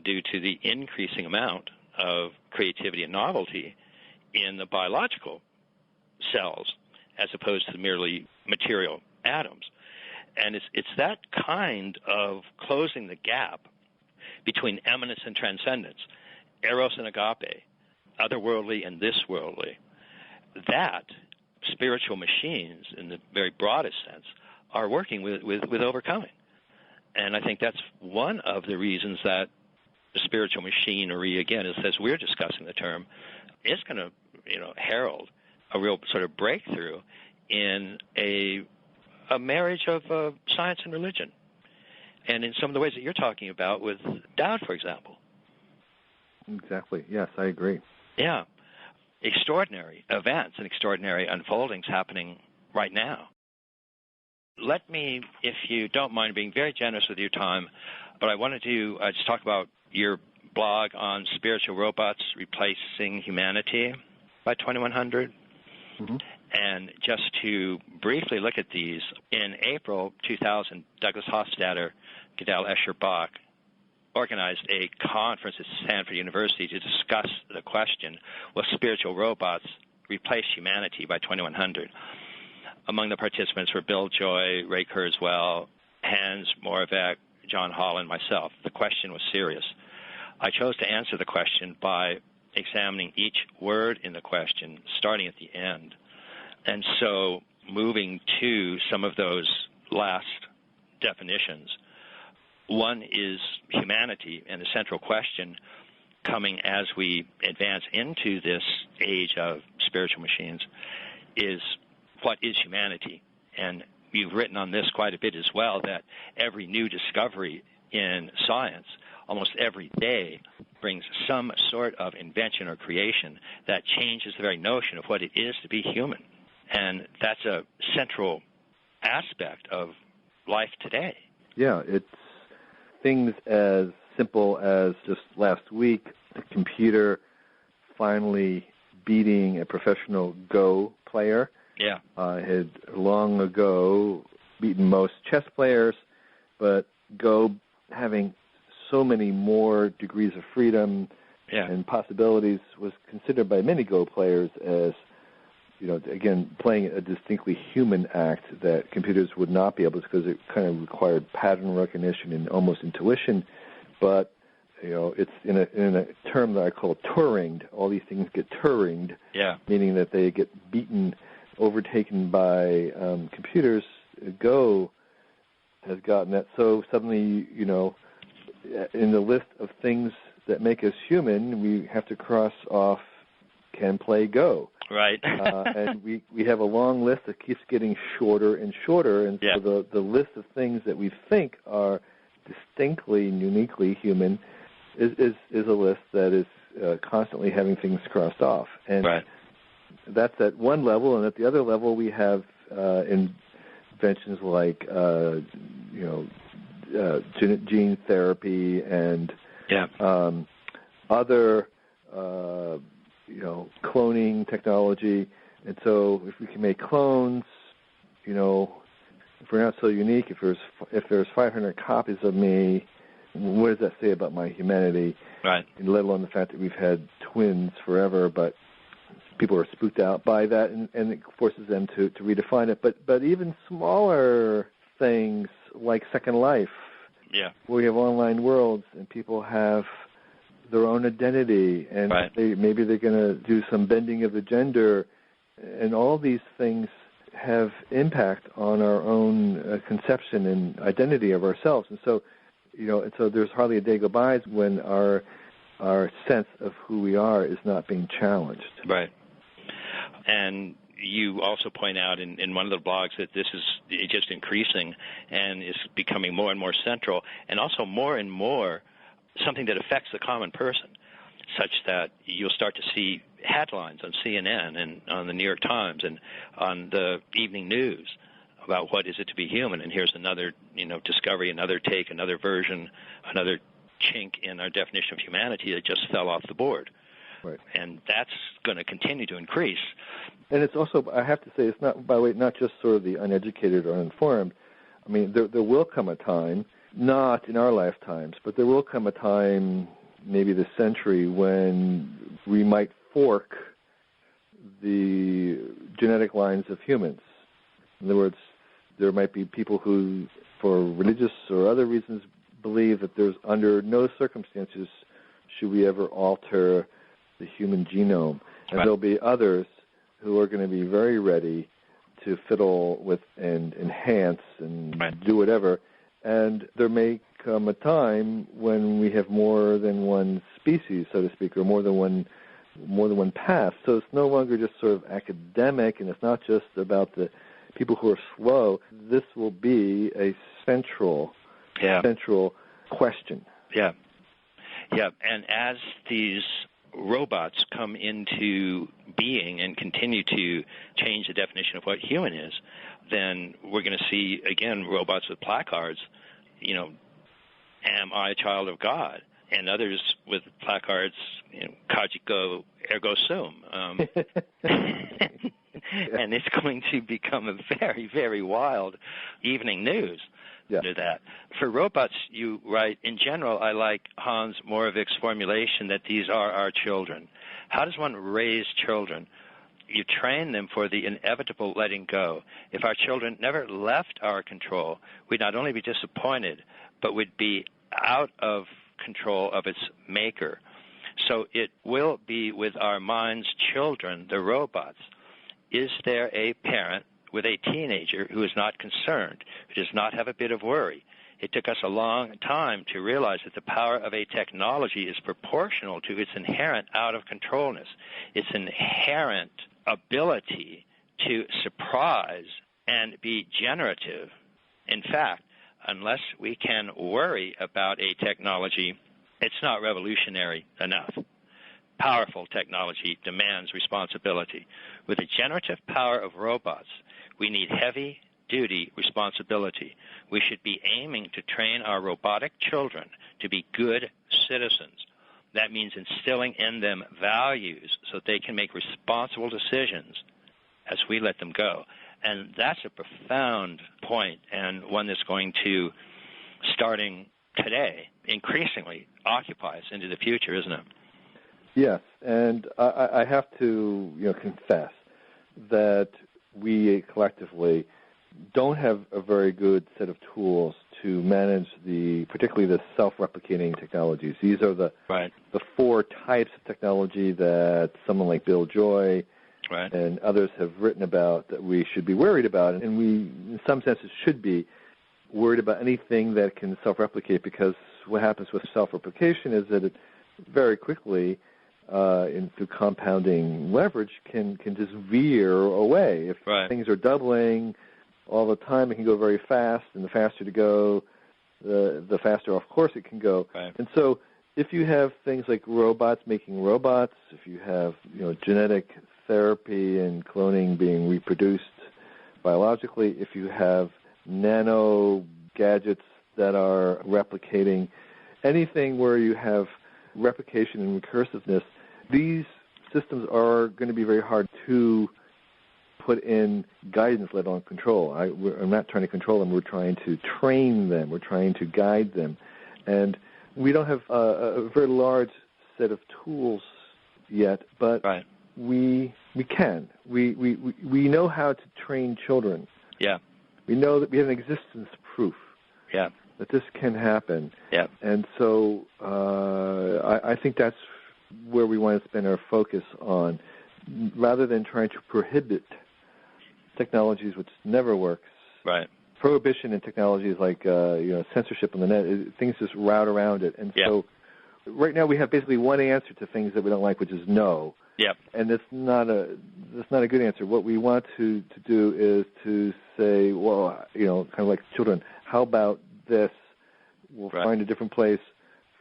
A: due to the increasing amount of creativity and novelty in the biological cells as opposed to merely material atoms. And it's that kind of closing the gap between eminence and transcendence, eros and agape, otherworldly and this worldly, that spiritual machines, in the very broadest sense, are working with overcoming. And I think that's one of the reasons that the spiritual machinery, again, as we're discussing the term, is going to, herald a real sort of breakthrough in a marriage of science and religion. And in some of the ways that you're talking about with doubt, for example.
B: Exactly. Yes, I agree.
A: Yeah. Extraordinary events and extraordinary unfoldings happening right now. Let me, if you don't mind, being very generous with your time, but I wanted to just talk about your blog on spiritual robots replacing humanity by 2100. And just to briefly look at these, in April 2000, Douglas Hofstadter, Gödel Escher Bach organized a conference at Stanford University to discuss the question, will spiritual robots replace humanity by 2100? Among the participants were Bill Joy, Ray Kurzweil, Hans Moravec, John Hall, and myself. The question was serious. I chose to answer the question by examining each word in the question, starting at the end. And so moving to some of those last definitions. One is humanity, and the central question coming as we advance into this age of spiritual machines is, what is humanity? And you've written on this quite a bit as well, that every new discovery in science, almost every day, brings some sort of invention or creation that changes the very notion of what it is to be human. And that's a central aspect of life today.
B: Yeah, it's things as simple as just last week, the computer finally beating a professional Go player.
A: Yeah.
B: Had long ago beaten most chess players, but Go having so many more degrees of freedom and possibilities was considered by many Go players as, again, playing a distinctly human act that computers would not be able to, because it kind of required pattern recognition and almost intuition. But it's in a term that I call Turinged. All these things get Turinged, meaning that they get beaten, overtaken by computers. Go has gotten that. So suddenly, in the list of things that make us human, we have to cross off can play Go.
A: Right.
B: And we have a long list that keeps getting shorter and shorter. And so the list of things that we think are distinctly and uniquely human is a list that is constantly having things crossed off. And that's at one level. And at the other level, we have inventions like gene therapy and other cloning technology. And so if we can make clones, if we're not so unique, if there's 500 copies of me, what does that say about my humanity?
A: Right.
B: And let alone the fact that we've had twins forever, but people are spooked out by that, and it forces them to redefine it. But even smaller things like Second Life, where we have online worlds and people have their own identity, and maybe they're going to do some bending of the gender, and all these things have impact on our own conception and identity of ourselves. And so, and so there's hardly a day go by when our sense of who we are is not being challenged. Right.
A: And you also point out in one of the blogs that this is just increasing and is becoming more and more central, and also more and more something that affects the common person, such that you'll start to see headlines on CNN and on the New York Times and on the evening news about what is it to be human, and here's another discovery, another take, another version, another chink in our definition of humanity that just fell off the board.
B: Right.
A: And that's going to continue to increase.
B: And it's also, I have to say, it's not, by the way, not just sort of the uneducated or uninformed. I mean, there will come a time, not in our lifetimes, but there will come a time, maybe this century, when we might fork the genetic lines of humans. In other words, there might be people who, for religious or other reasons, believe that there's under no circumstances should we ever alter the human genome. And there'll be others who are going to be very ready to fiddle with and enhance and do whatever. And there may come a time when we have more than one species, so to speak, or more than one path. So it's no longer just sort of academic, and it's not just about the people who are slow. This will be a central question.
A: Yeah. And as these robots come into being and continue to change the definition of what human is, then we're going to see, again, robots with placards, am I a child of God? And others with placards, cogito ergo sum. And it's going to become a very, very wild evening news. To that. For robots, you write, in general, I like Hans Moravic's formulation that these are our children. How does one raise children? You train them for the inevitable letting go. If our children never left our control, we'd not only be disappointed, but would be out of control of its maker. So it will be with our mind's children, the robots. Is there a parent with a teenager who is not concerned, who does not have a bit of worry? It took us a long time to realize that the power of a technology is proportional to its inherent out-of-controlness, its inherent ability to surprise and be generative. In fact, unless we can worry about a technology, it's not revolutionary enough. powerful technology demands responsibility. With the generative power of robots, we need heavy-duty responsibility. We should be aiming to train our robotic children to be good citizens. That means instilling in them values so they can make responsible decisions as we let them go. And that's a profound point, and one that's going to, starting today, increasingly occupy us into the future, isn't it?
B: Yes, and I have to confess that we collectively don't have a very good set of tools to manage particularly the self-replicating technologies. These are the four types of technology that someone like Bill Joy and others have written about that we should be worried about, and we, in some senses, should be worried about anything that can self-replicate, because what happens with self-replication is that it very quickly, through compounding leverage, can just veer away. If things are doubling all the time, it can go very fast, and the faster to go, the faster off course it can go. And so if you have things like robots making robots, if you have genetic therapy and cloning being reproduced biologically, if you have nano gadgets that are replicating, anything where you have replication and recursiveness, these systems are going to be very hard to put in guidance, let alone control. I'm not trying to control them. We're trying to train them. We're trying to guide them. And we don't have a very large set of tools yet, but we can. We know how to train children. Yeah. We know that we have an existence proof. Yeah. That this can happen. Yeah. And so I think that's where we want to spend our focus on, rather than trying to prohibit technologies, which never works. Right. Prohibition in technologies like censorship on the net, things just route around it. And so right now we have basically one answer to things that we don't like, which is no. Yep. And that's not a good answer. What we want to do is to say, well, kind of like children, how about this? We'll find a different place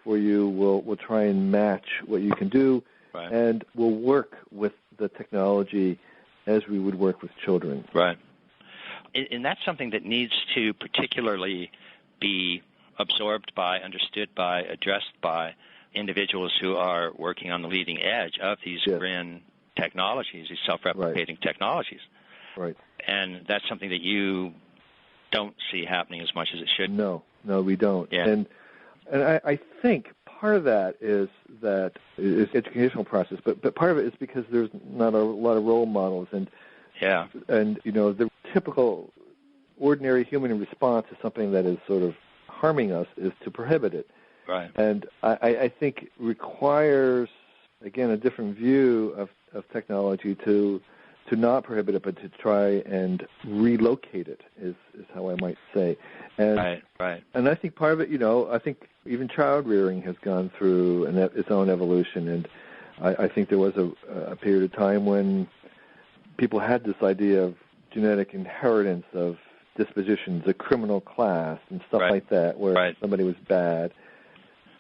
B: for you. We'll try and match what you can do, and we'll work with the technology as we would work with children. Right. And that's something that needs to particularly be absorbed by, understood by, addressed by individuals who are working on the leading edge of these grand technologies, these self-replicating technologies. Right. And that's something that you don't see happening as much as it should. No, we don't. Yeah. And I think part of that is educational process, but part of it is because there's not a lot of role models, and the typical ordinary human response to something that is sort of harming us is to prohibit it. Right. And I think requires, again, a different view of technology to not prohibit it, but to try and relocate it is how I might say. And, and I think part of it, I think even child rearing has gone through its own evolution. And I think there was a period of time when people had this idea of genetic inheritance of dispositions, a criminal class and stuff like that, where somebody was bad.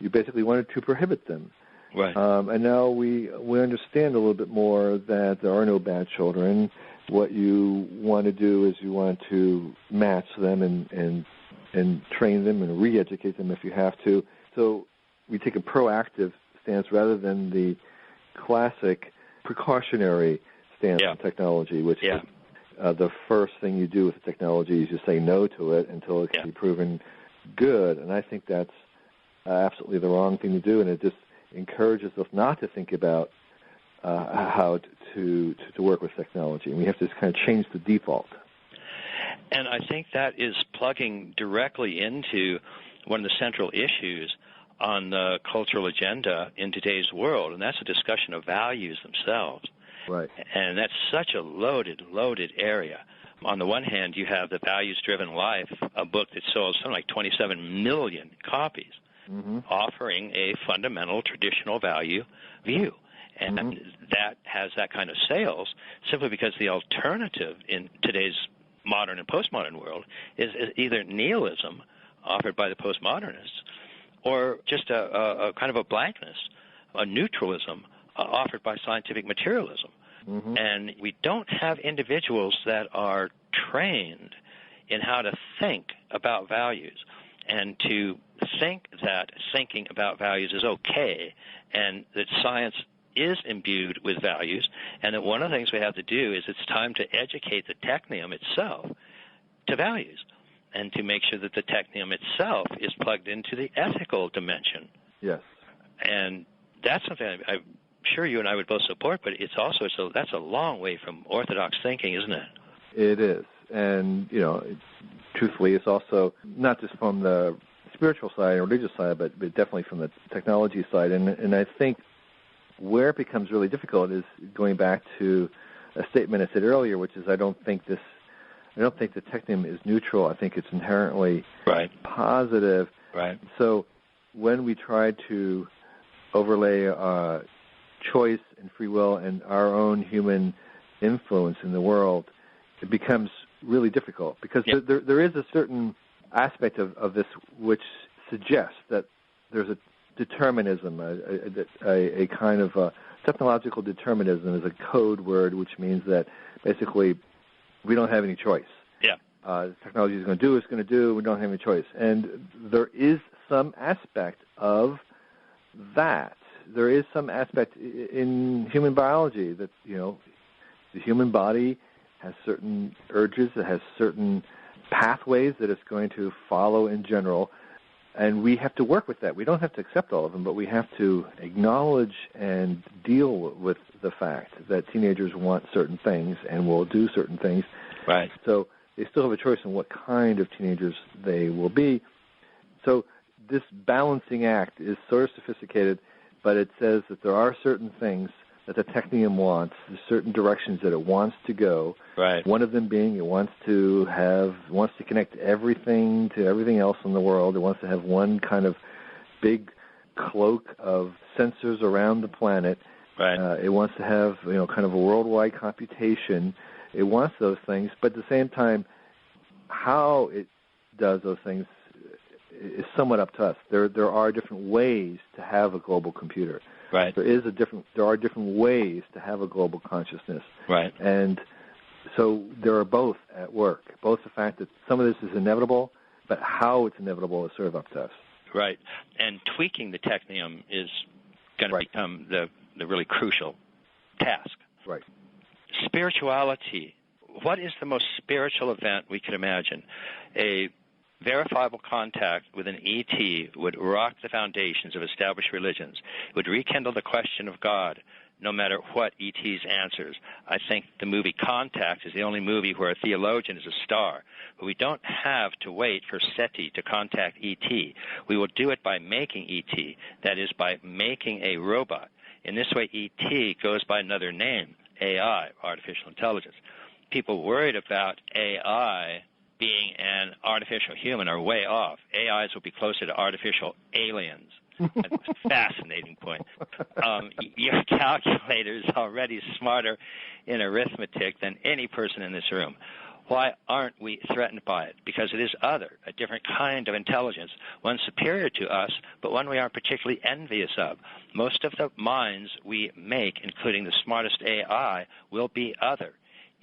B: You basically wanted to prohibit them. Right. And now we understand a little bit more that there are no bad children. What you want to do is you want to match them and train them and re-educate them if you have to. So we take a proactive stance rather than the classic precautionary stance on technology, which is the first thing you do with the technology is you say no to it until it can be proven good. And I think that's absolutely the wrong thing to do, and it just encourages us not to think about how to work with technology. And we have to just kind of change the default. And I think that is plugging directly into one of the central issues on the cultural agenda in today's world, and that's a discussion of values themselves. Right. And that's such a loaded area. On the one hand, you have The Values-Driven Life, a book that sold something like 27 million copies, offering a fundamental traditional value view. And that has that kind of sales simply because the alternative in today's modern and postmodern world is either nihilism offered by the postmodernists or just a kind of a blankness, a neutralism
A: offered by scientific materialism. Mm-hmm. And we don't have individuals that are trained in how to think about values and to think that thinking about values is okay and that science is imbued with values, and that one of the things we have to do is it's time to educate the Technium itself to values and to make sure that the Technium itself is plugged into the ethical dimension.
B: Yes.
A: And that's something I'm sure you and I would both support, but it's also that's a long way from orthodox thinking, isn't it?
B: It is. And, truthfully, it's also not just from the spiritual side or religious side, but definitely from the technology side. And I think where it becomes really difficult is going back to a statement I said earlier, which is I don't think the Technium is neutral. I think it's inherently positive.
A: Right.
B: So when we try to overlay choice and free will and our own human influence in the world, it becomes really difficult because there is a certain aspect of this which suggests that there's a determinism, a kind of technological determinism is a code word, which means that basically we don't have any choice.
A: Yeah.
B: Technology is going to do what it's going to do. We don't have any choice. And there is some aspect of that. There is some aspect in human biology that, the human body has certain urges, it has certain pathways that it's going to follow in general, and we have to work with that. We don't have to accept all of them, but we have to acknowledge and deal with the fact that teenagers want certain things and will do certain things.
A: Right.
B: So they still have a choice on what kind of teenagers they will be. So this balancing act is sort of sophisticated, but it says that there are certain things that the Technium wants, there's certain directions that it wants to go.
A: Right.
B: One of them being it wants to connect everything to everything else in the world. It wants to have one kind of big cloak of sensors around the planet.
A: Right.
B: It wants to have, kind of a worldwide computation. It wants those things, but at the same time, how it does those things is somewhat up to us. There are different ways to have a global computer.
A: Right.
B: There are different ways to have a global consciousness.
A: Right.
B: And so there are both at work. Both the fact that some of this is inevitable, but how it's inevitable is sort of up to us.
A: Right. And tweaking the Technium is going to become the really crucial task.
B: Right.
A: Spirituality. What is the most spiritual event we could imagine? A verifiable contact with an ET would rock the foundations of established religions. It would rekindle the question of God, no matter what ET's answers. I think the movie Contact is the only movie where a theologian is a star. But we don't have to wait for SETI to contact ET. We will do it by making ET, that is, by making a robot. In this way, ET goes by another name, AI, artificial intelligence. People worried about AI being an artificial human are way off. AIs will be closer to artificial aliens. That's a fascinating point. Your calculator is already smarter in arithmetic than any person in this room. Why aren't we threatened by it? Because it is other, a different kind of intelligence, one superior to us, but one we aren't particularly envious of. Most of the minds we make, including the smartest AI, will be other.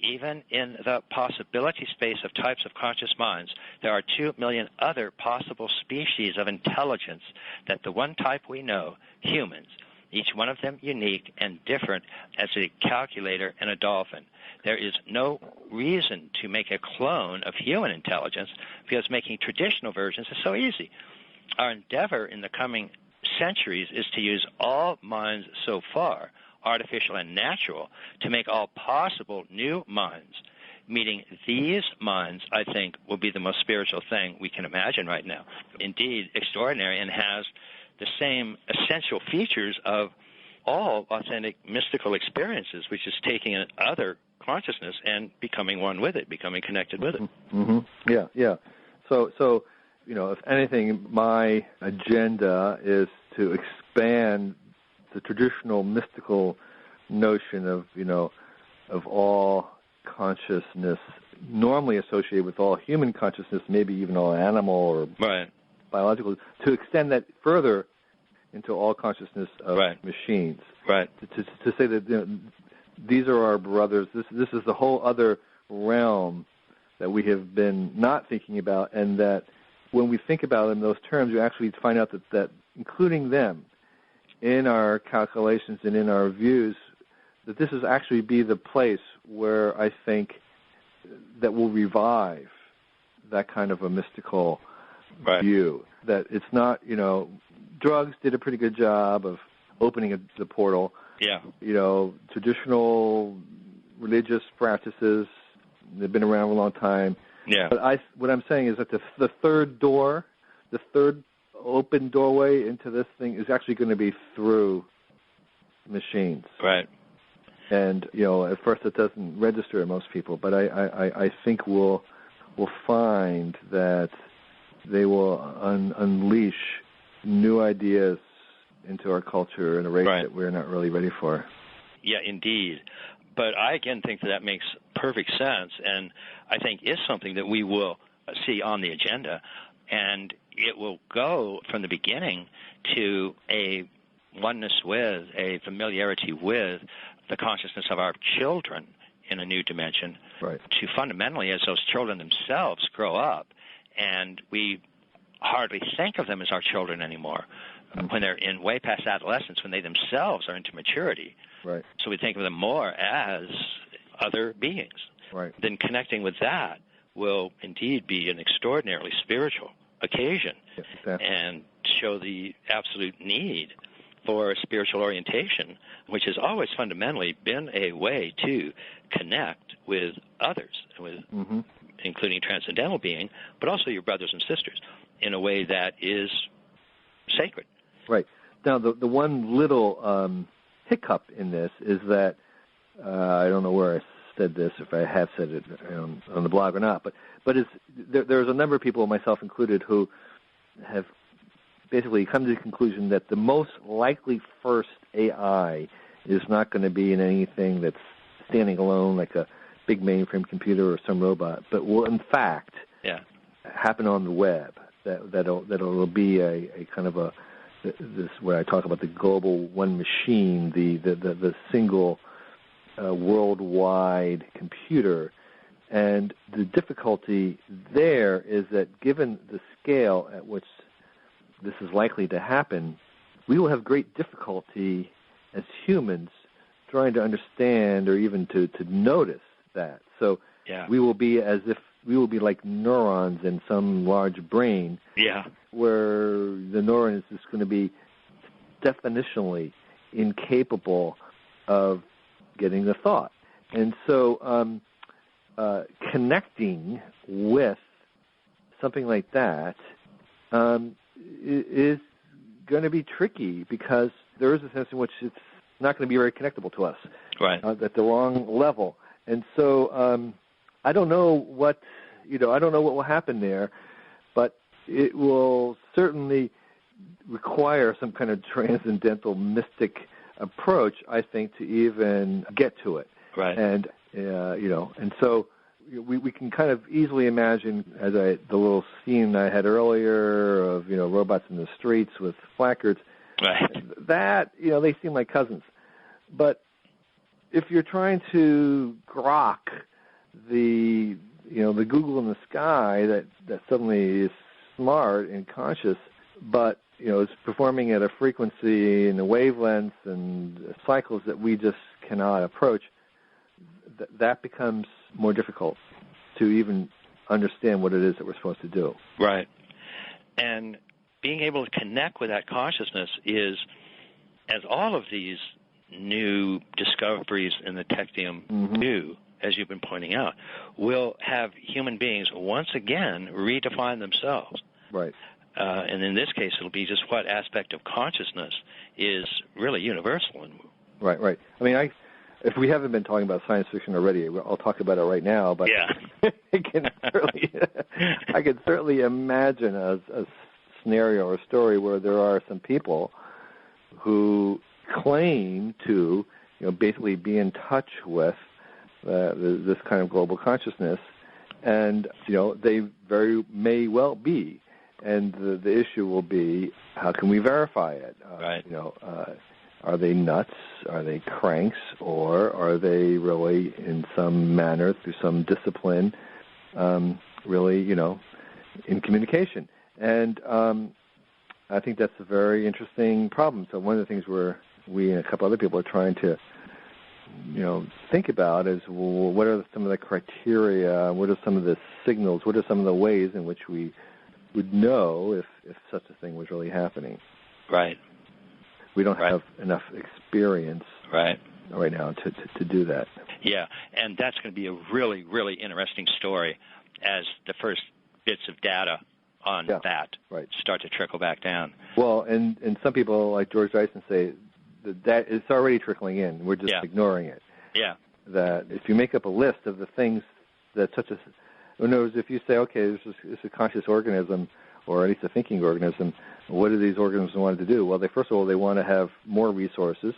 A: Even in the possibility space of types of conscious minds, there are 2 million other possible species of intelligence that the one type we know, humans, each one of them unique and different as a calculator and a dolphin. There is no reason to make a clone of human intelligence because making traditional versions is so easy. Our endeavor in the coming centuries is to use all minds so far, artificial and natural, to make all possible new minds. Meeting these minds, I think, will be the most spiritual thing we can imagine right now. Indeed, extraordinary, and has the same essential features of all authentic mystical experiences, which is taking an other consciousness and becoming one with it, becoming connected with it.
B: Mm-hmm. Yeah. So, if anything, my agenda is to expand the traditional mystical notion of all consciousness, normally associated with all human consciousness, maybe even all animal or biological, to extend that further into all consciousness of machines.
A: Right.
B: To say that these are our brothers. This is the whole other realm that we have been not thinking about, and that when we think about it in those terms, you actually find out that including them in our calculations and in our views, that this is actually be the place where I think that will revive that kind of a mystical view. That it's not, drugs did a pretty good job of opening the portal.
A: Yeah.
B: Traditional religious practices, they've been around a long time.
A: Yeah.
B: But what I'm saying is that the third door, the third open doorway into this thing is actually going to be through machines.
A: Right.
B: And, at first it doesn't register to most people, but I think we'll find that they will unleash new ideas into our culture in a rate that we're not really ready for.
A: Yeah, indeed. But I, again, think that makes perfect sense, and I think is something that we will see on the agenda, and it will go from the beginning to a oneness with, a familiarity with the consciousness of our children in a new dimension, to fundamentally, as those children themselves grow up, and we hardly think of them as our children anymore, when they're in way past adolescence, when they themselves are into maturity.
B: Right.
A: So we think of them more as other beings.
B: Right.
A: Then connecting with that will indeed be an extraordinarily spiritual occasion, and show the absolute need for a spiritual orientation, which has always fundamentally been a way to connect with others, with including transcendental being, but also your brothers and sisters, in a way that is sacred.
B: Right. Now, the one little hiccup in this is that, I don't know where I said this, if I have said it on the blog or not, but there's a number of people, myself included, who have basically come to the conclusion that the most likely first AI is not going to be in anything that's standing alone like a big mainframe computer or some robot, but will in fact happen on the web. That'll be a kind of this where I talk about the global one machine, the single worldwide computer. And the difficulty there is that given the scale at which this is likely to happen, we will have great difficulty as humans trying to understand or even to notice that. So we will be like neurons in some large brain, where the neuron is just going to be definitionally incapable of getting the thought. And so connecting with something like that is going to be tricky, because there is a sense in which it's not going to be very connectable to us at the wrong level. And so I don't know what will happen there, but it will certainly require some kind of transcendental mystic approach, I think, to even get to it.
A: Right.
B: And and so we can kind of easily imagine, as the little scene I had earlier of robots in the streets with placards.
A: Right.
B: That they seem like cousins, but if you're trying to grok the Google in the sky that suddenly is smart and conscious, but is performing at a frequency and a wavelength and cycles that we just cannot approach, that becomes more difficult to even understand what it is that we're supposed to do.
A: Right. And being able to connect with that consciousness is, as all of these new discoveries in the Technium do, as you've been pointing out, will have human beings once again redefine themselves.
B: Right.
A: And in this case, it'll be just what aspect of consciousness is really universal.
B: Right. I mean, if we haven't been talking about science fiction already, I'll talk about it right now. But I can certainly imagine a scenario or story where there are some people who claim to, basically be in touch with this kind of global consciousness, and they very may well be And the issue will be, how can we verify it?
A: Right.
B: Are they nuts? Are they cranks? Or are they really, in some manner, through some discipline, really, in communication? And I think that's a very interesting problem. So one of the things we and a couple other people are trying to, think about is, well, what are some of the criteria? What are some of the signals? What are some of the ways in which we would know if such a thing was really happening?
A: Right.
B: We don't have enough experience
A: right
B: now to do that.
A: Yeah, and that's going to be a really, really interesting story as the first bits of data on that start to trickle back down.
B: Well, and some people like George Dyson say that it's already trickling in. We're just ignoring it.
A: Yeah.
B: That if you make up a list of the things that such a... In other words, if you say, okay, this is a conscious organism, or at least a thinking organism, what do these organisms want to do? Well, first of all, they want to have more resources.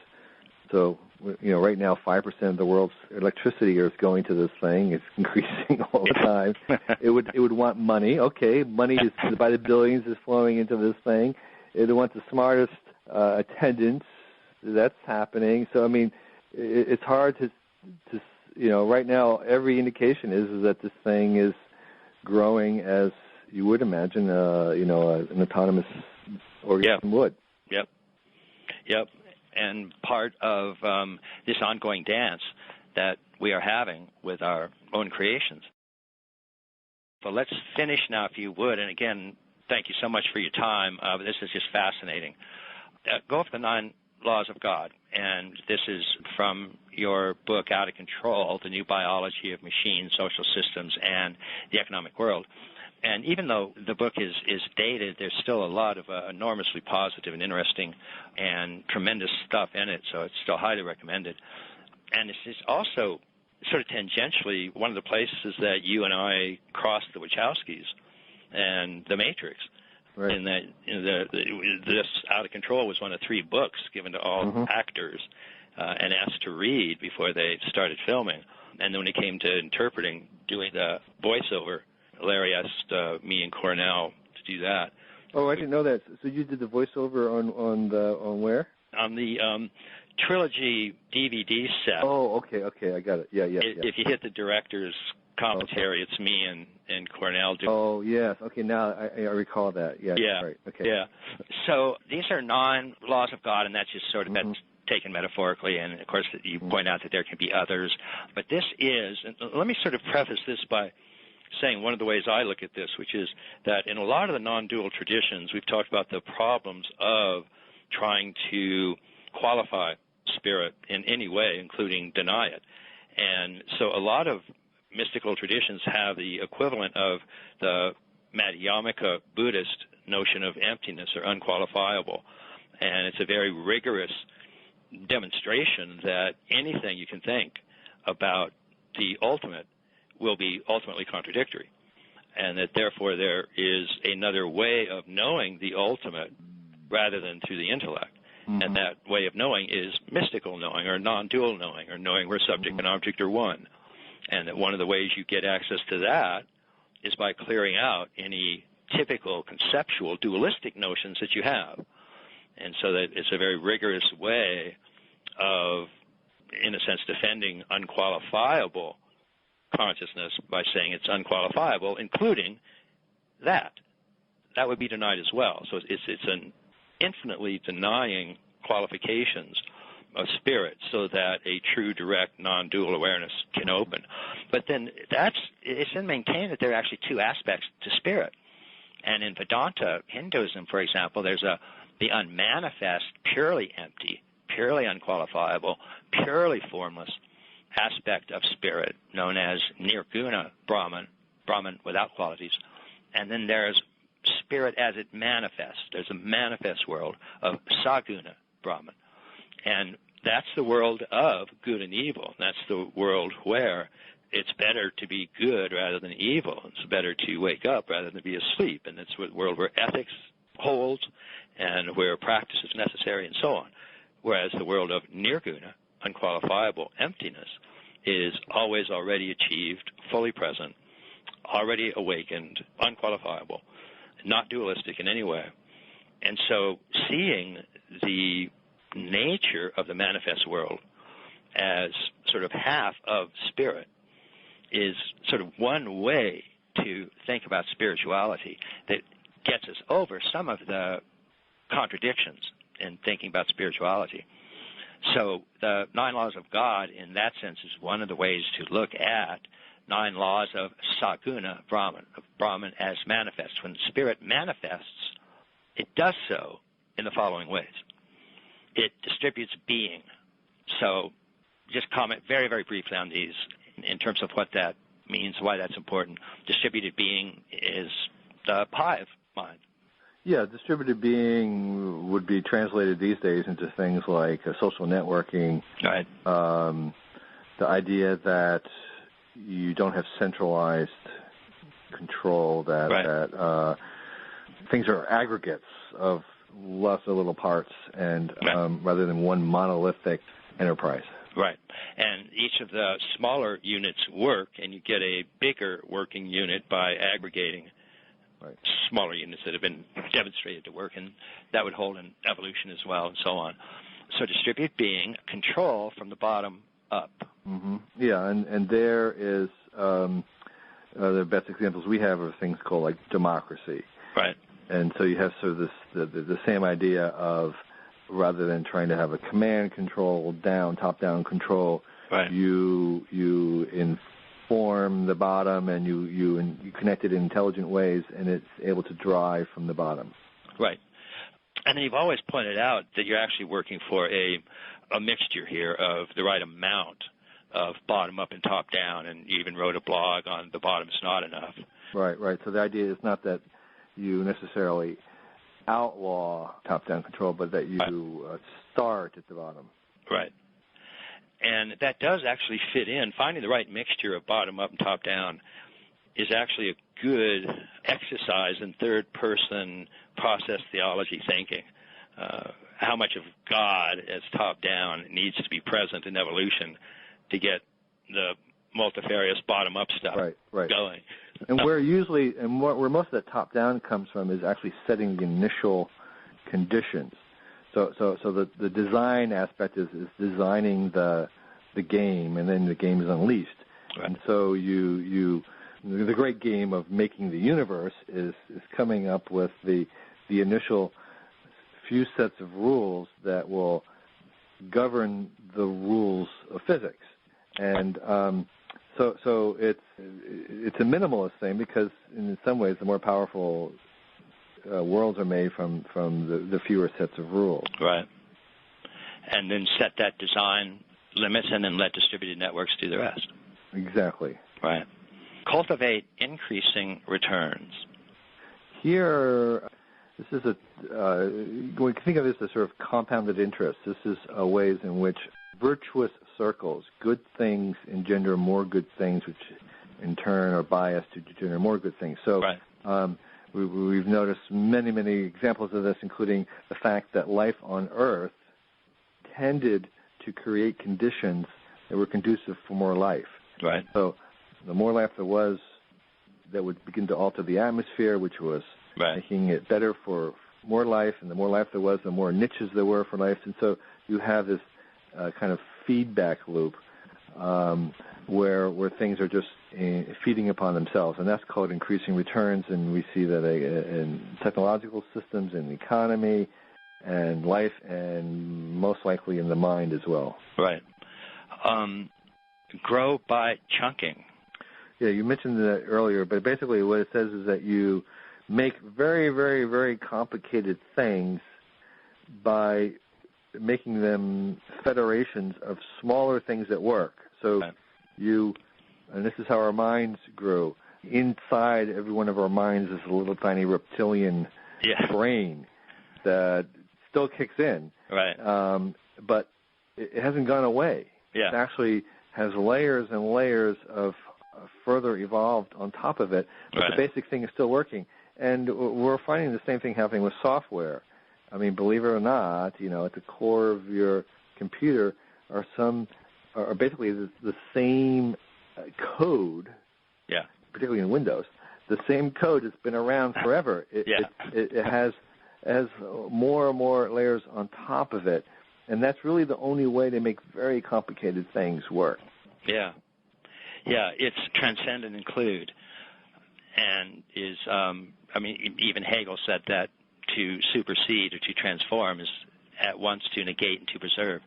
B: So, right now, 5% of the world's electricity is going to this thing. It's increasing all the time. It would want money. Okay, money is by the billions is flowing into this thing. It wants the smartest attendants. That's happening. So, I mean, it's hard to right now, every indication is that this thing is growing as you would imagine, an autonomous organism would.
A: Yep. And part of this ongoing dance that we are having with our own creations. But let's finish now, if you would. And again, thank you so much for your time. This is just fascinating. Go over the 9 laws of God. And this is from your book, Out of Control, The New Biology of Machines, Social Systems, and the Economic World. And even though the book is dated, there's still a lot of enormously positive and interesting and tremendous stuff in it, so it's still highly recommended. And this is also sort of tangentially one of the places that you and I crossed the Wachowskis and the Matrix.
B: Right.
A: In that this Out of Control was one of 3 books given to all actors and asked to read before they started filming. And then when it came to interpreting, doing the voiceover, Larry asked me and Cornell to do that.
B: Oh, I didn't know that. So you did the voiceover on where?
A: On the trilogy DVD set.
B: Oh, okay, I got it. Yeah.
A: If you hit the director's commentary, it's me and Cornell doing.
B: Oh, yes. Okay, now I recall that. Yeah. Right. Okay.
A: Yeah. So these are 9 laws of God, and that's just sort of that's taken metaphorically, and of course you point out that there can be others. But this is, and let me sort of preface this by saying one of the ways I look at this, which is that in a lot of the non-dual traditions, we've talked about the problems of trying to qualify spirit in any way, including deny it. And so a lot of mystical traditions have the equivalent of the Madhyamaka Buddhist notion of emptiness or unqualifiable. And it's a very rigorous demonstration that anything you can think about the ultimate will be ultimately contradictory, and that therefore there is another way of knowing the ultimate rather than through the intellect. And that way of knowing is mystical knowing or non-dual knowing, or knowing where subject and object are one. And that one of the ways you get access to that is by clearing out any typical conceptual dualistic notions that you have. And so that it's a very rigorous way of, in a sense, defending unqualifiable consciousness by saying it's unqualifiable, including that. That would be denied as well. So it's an infinitely denying qualifications of spirit so that a true, direct, non-dual awareness can open. But then it's then maintained that there are actually 2 aspects to spirit. And in Vedanta, Hinduism, for example, there's the unmanifest, purely empty, purely unqualifiable, purely formless aspect of spirit known as nirguna Brahman without qualities. And then there's spirit as it manifests. There's a manifest world of saguna Brahman. And that's the world of good and evil. That's the world where it's better to be good rather than evil. It's better to wake up rather than be asleep. And it's the world where ethics holds and where practice is necessary and so on. Whereas the world of nirguna, unqualifiable emptiness, is always already achieved, fully present, already awakened, unqualifiable. not dualistic in any way. And so seeing the nature of the manifest world as sort of half of spirit is sort of one way to think about spirituality that gets us over some of the contradictions in thinking about spirituality. So the 9 laws of God, in that sense, is one of the ways to look at 9 laws of Saguna Brahman, of Brahman as manifest. When spirit manifests, it does so in the following ways. It distributes being. So just comment very, very briefly on these in terms of what that means, why that's important. Distributed being is the hive mind.
B: Yeah, distributed being would be translated these days into things like social networking.
A: Right.
B: The idea that you don't have centralized control, that things are aggregates of lots of little parts, and rather than one monolithic enterprise.
A: Right. And each of the smaller units work, and you get a bigger working unit by aggregating smaller units that have been demonstrated to work, and that would hold in evolution as well, and so on. So distributed being, control from the bottom up.
B: Mm-hmm. Yeah, and there is the best examples we have are things called like democracy.
A: Right.
B: And so you have sort of this the same idea of, rather than trying to have a command control top-down control, you inform the bottom, and you connect it in intelligent ways, and it's able to drive from the bottom.
A: Right. And then you've always pointed out that you're actually working for a mixture here of the right amount of bottom-up and top-down, and you even wrote a blog on the bottom's not enough.
B: Right. So the idea is not that you necessarily outlaw top-down control, but that you start at the bottom.
A: Right. And that does actually fit in. Finding the right mixture of bottom-up and top-down is actually a good exercise in third-person process theology thinking. How much of God as top-down needs to be present in evolution to get the multifarious bottom-up stuff going.
B: And where most of that top-down comes from is actually setting the initial conditions. So the design aspect is designing the game, and then the game is unleashed.
A: Right.
B: And so the great game of making the universe is coming up with the initial few sets of rules that will govern the rules of physics. And so it's a minimalist thing, because in some ways the more powerful worlds are made from the fewer sets of rules.
A: Right. And then set that design limits, and then let distributed networks do the rest.
B: Exactly.
A: Right. Cultivate increasing returns.
B: Here, this is we can think of this as sort of compounded interest. This is ways in which virtuous circles, good things engender more good things, which in turn are biased to generate more good things. So we've noticed many examples of this, including the fact that life on Earth tended to create conditions that were conducive for more life.
A: Right.
B: So the more life there was, that would begin to alter the atmosphere, which was making it better for more life, and the more life there was, the more niches there were for life. And so you have this kind of feedback loop where things are just feeding upon themselves, and that's called increasing returns. And we see that in technological systems, in the economy, and life, and most likely in the mind as well.
A: Right. Grow by chunking.
B: Yeah, you mentioned that earlier, but basically what it says is that you make very, very, very complicated things by making them federations of smaller things that work. So and this is how our minds grew. Inside every one of our minds is a little tiny reptilian brain that still kicks in. Right. But it hasn't gone away. Yeah. It actually has layers and layers of further evolved on top of it, but the basic thing is still working. And we're finding the same thing happening with software. I mean, believe it or not, at the core of your computer are basically the same code, particularly in Windows, the same code that's been around forever. It has more and more layers on top of it, and that's really the only way to make very complicated things work.
A: Yeah, it's transcend and include, and is even Hegel said that to supersede or to transform is at once to negate and to preserve.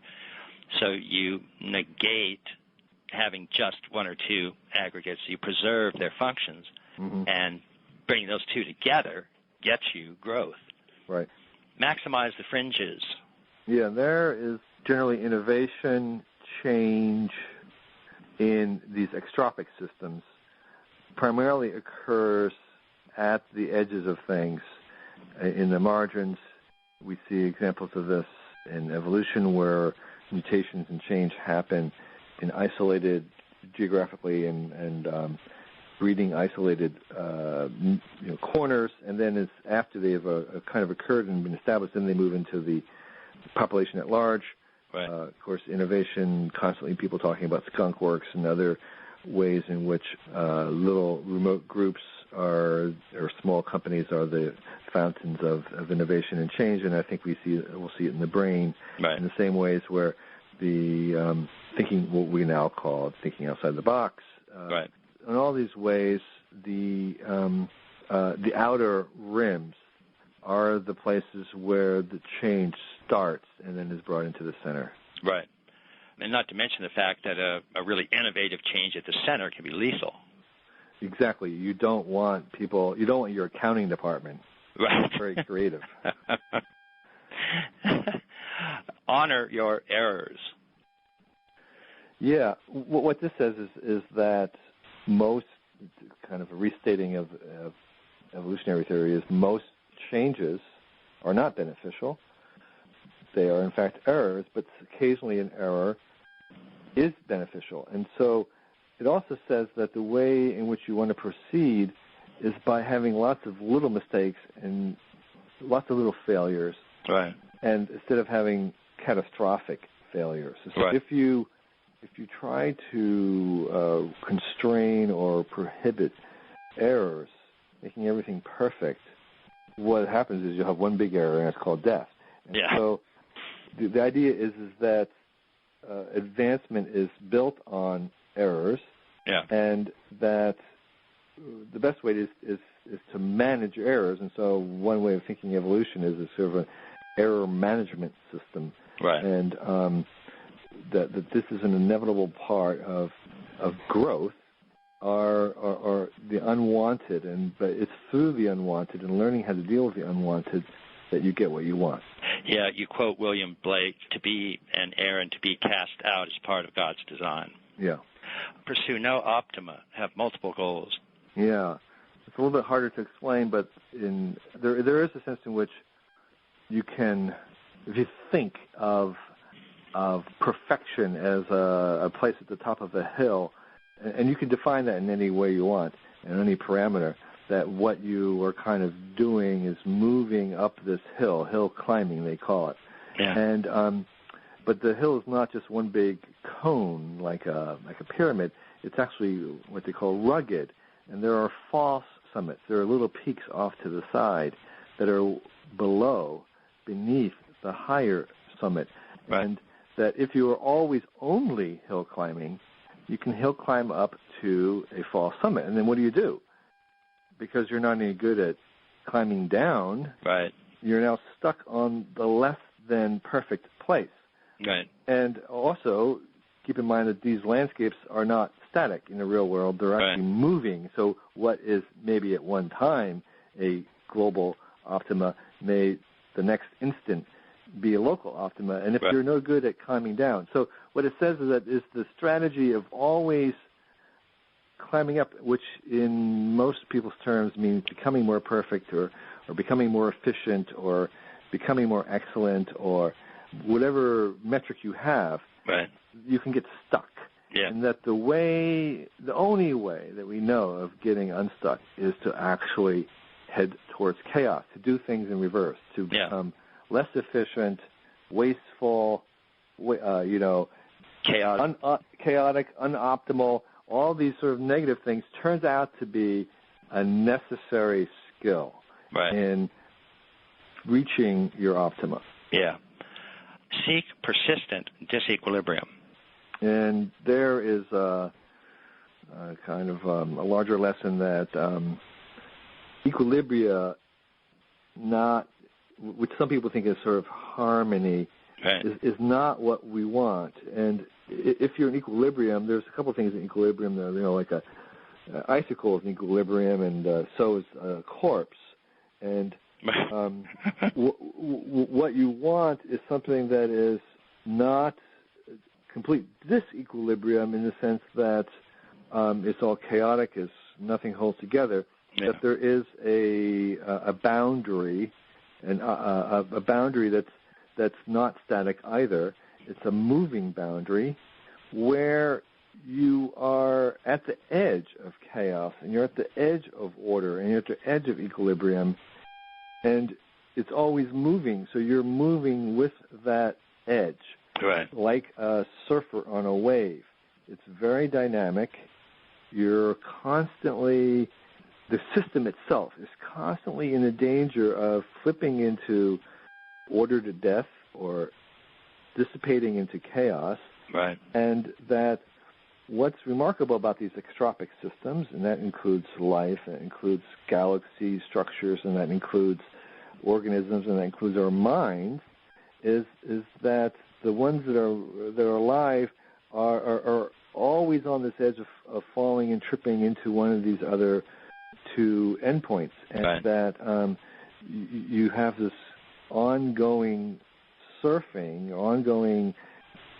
A: So you negate having just one or two aggregates. You preserve their functions, and bringing those two together gets you growth.
B: Right.
A: Maximize the fringes.
B: Yeah, there is generally innovation, change in these extropic systems primarily occurs at the edges of things. In the margins, we see examples of this in evolution where mutations and change happen in isolated geographically and breeding isolated corners, and then it's after they've kind of occurred and been established, then they move into the population at large.
A: Right.
B: Of course, innovation, constantly people talking about skunk works and other ways in which little remote groups or small companies are the fountains of innovation and change, and I think we'll see it in the brain in the same ways where the thinking, what we now call thinking outside the box. In all these ways, the outer rims are the places where the change starts and then is brought into the center. Right.
A: And not to mention the fact that a really innovative change at the center can be lethal.
B: Exactly. You don't want your accounting department.
A: Right.
B: Very creative.
A: Honor your errors.
B: Yeah. What this says is that most, kind of a restating of evolutionary theory, is most changes are not beneficial. They are, in fact, errors, but occasionally an error is beneficial. And so it also says that the way in which you want to proceed is by having lots of little mistakes and lots of little failures.
A: Right.
B: And instead of having catastrophic failures. So if you try to constrain or prohibit errors, making everything perfect, what happens is you'll have one big error, and it's called death. And so the idea is that advancement is built on errors, and that the best way is to manage errors. And so one way of thinking evolution is a sort of an error management system.
A: Right.
B: And that this is an inevitable part of growth, are the unwanted, but it's through the unwanted and learning how to deal with the unwanted that you get what you want.
A: Yeah, you quote William Blake, to be an error and to be cast out is part of God's design.
B: Yeah.
A: Pursue no optima, have multiple goals.
B: Yeah. It's a little bit harder to explain, but there is a sense in which you can, if you think of perfection as a place at the top of a hill, and you can define that in any way you want, in any parameter, that what you are kind of doing is moving up this hill climbing, they call it.
A: Yeah.
B: And but the hill is not just one big cone like a pyramid. It's actually what they call rugged, and there are false summits. There are little peaks off to the side that are beneath the higher summit.
A: Right.
B: And that if you are always only hill climbing, you can hill climb up to a false summit. And then what do? Because you're not any good at climbing down,
A: right,
B: you're now stuck on the less than perfect place.
A: Right.
B: And also, keep in mind that these landscapes are not static in the real world. They're actually moving. So what is maybe at one time a global optima may the next instant be a local optima. And if you're no good at climbing down. So what it says is that it's the strategy of always climbing up, which in most people's terms means becoming more perfect or becoming more efficient or becoming more excellent or whatever metric you have, you can get stuck.
A: Yeah.
B: And that the only way that we know of getting unstuck is to actually head towards chaos, to do things in reverse, to become less efficient, wasteful,
A: chaotic,
B: unoptimal. All these sort of negative things turns out to be a necessary skill in reaching your optima.
A: Yeah. Seek persistent disequilibrium. And
B: there is a kind of a larger lesson that equilibria, which some people think is sort of harmony, is not what we want. And if you're in equilibrium, there's a couple of things in equilibrium. Like a icicle is in equilibrium, and so is a corpse. And what you want is something that is not complete disequilibrium in the sense that it's all chaotic, as nothing holds together. Yeah. That there is a boundary, and a boundary that's not static either. It's a moving boundary where you are at the edge of chaos, and you're at the edge of order, and you're at the edge of equilibrium, and it's always moving. So you're moving with that edge, like a surfer on a wave. It's very dynamic. You're constantly, the system itself is constantly in the danger of flipping into order to death or dissipating into chaos. Right. And that what's remarkable about these extropic systems, and that includes life, and that includes galaxy structures, and that includes organisms, and that includes our minds, is that the ones that are alive are always on this edge of falling and tripping into one of these other two endpoints, and that you have this ongoing surfing, ongoing,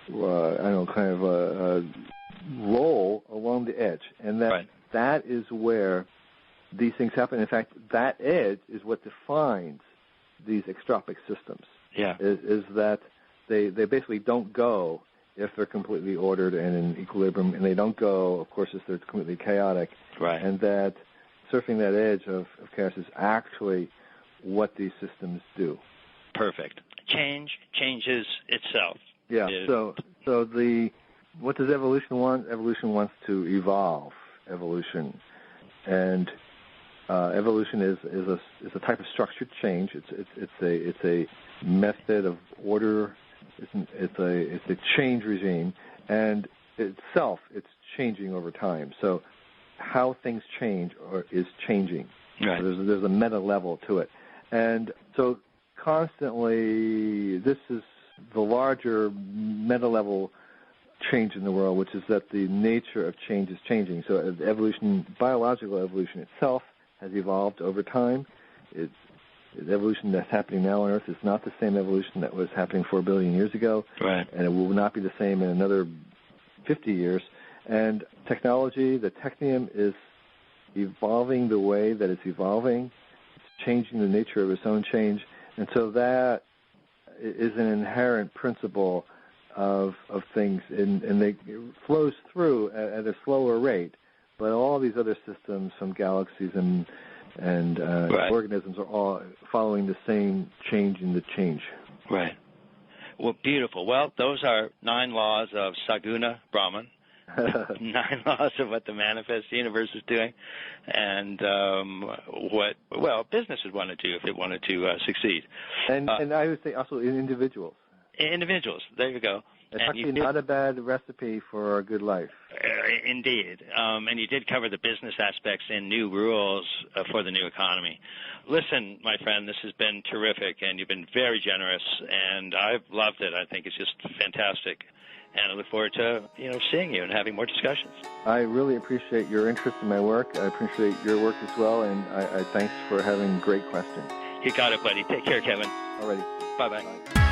B: kind of a roll along the edge, and that is where these things happen. In fact, that edge is what defines these extropic systems. Yeah, is that they basically don't go if they're completely ordered and in equilibrium, and they don't go, of course, if they're completely chaotic. Right. And that surfing that edge of chaos is actually what these systems do. Perfect. Change changes itself. Yeah. So what does evolution want? Evolution wants to evolve. Evolution, and evolution is a type of structured change. It's a method of order. It's a change regime, and itself it's changing over time. So how things change is changing. Right. So there's a meta level to it, and so constantly this is the larger meta level change in the world, which is that the nature of change is changing. So evolution, biological evolution itself, has evolved over time. The evolution that's happening now on Earth is not the same evolution that was happening 4 billion years ago, right. And it will not be the same in another 50 years. And technology, the Technium, is evolving the way that it's evolving. It's changing the nature of its own change. And so that is an inherent principle of things, and it flows through at a slower rate. But all these other systems, from galaxies and organisms, are all following the same change in the change. Right. Well, beautiful. Well, those are 9 laws of Saguna Brahman, 9 laws of what the manifest universe is doing, and what business would want to do if it wanted to succeed. And I would say also in individuals. Individuals. There you go. It's actually not a bad recipe for a good life. Indeed. And you did cover the business aspects in new rules for the new economy. Listen, my friend, this has been terrific, and you've been very generous, and I've loved it. I think it's just fantastic. And I look forward to seeing you and having more discussions. I really appreciate your interest in my work. I appreciate your work as well, and I thanks for having great questions. You got it, buddy. Take care, Kevin. All righty. Bye-bye. Bye.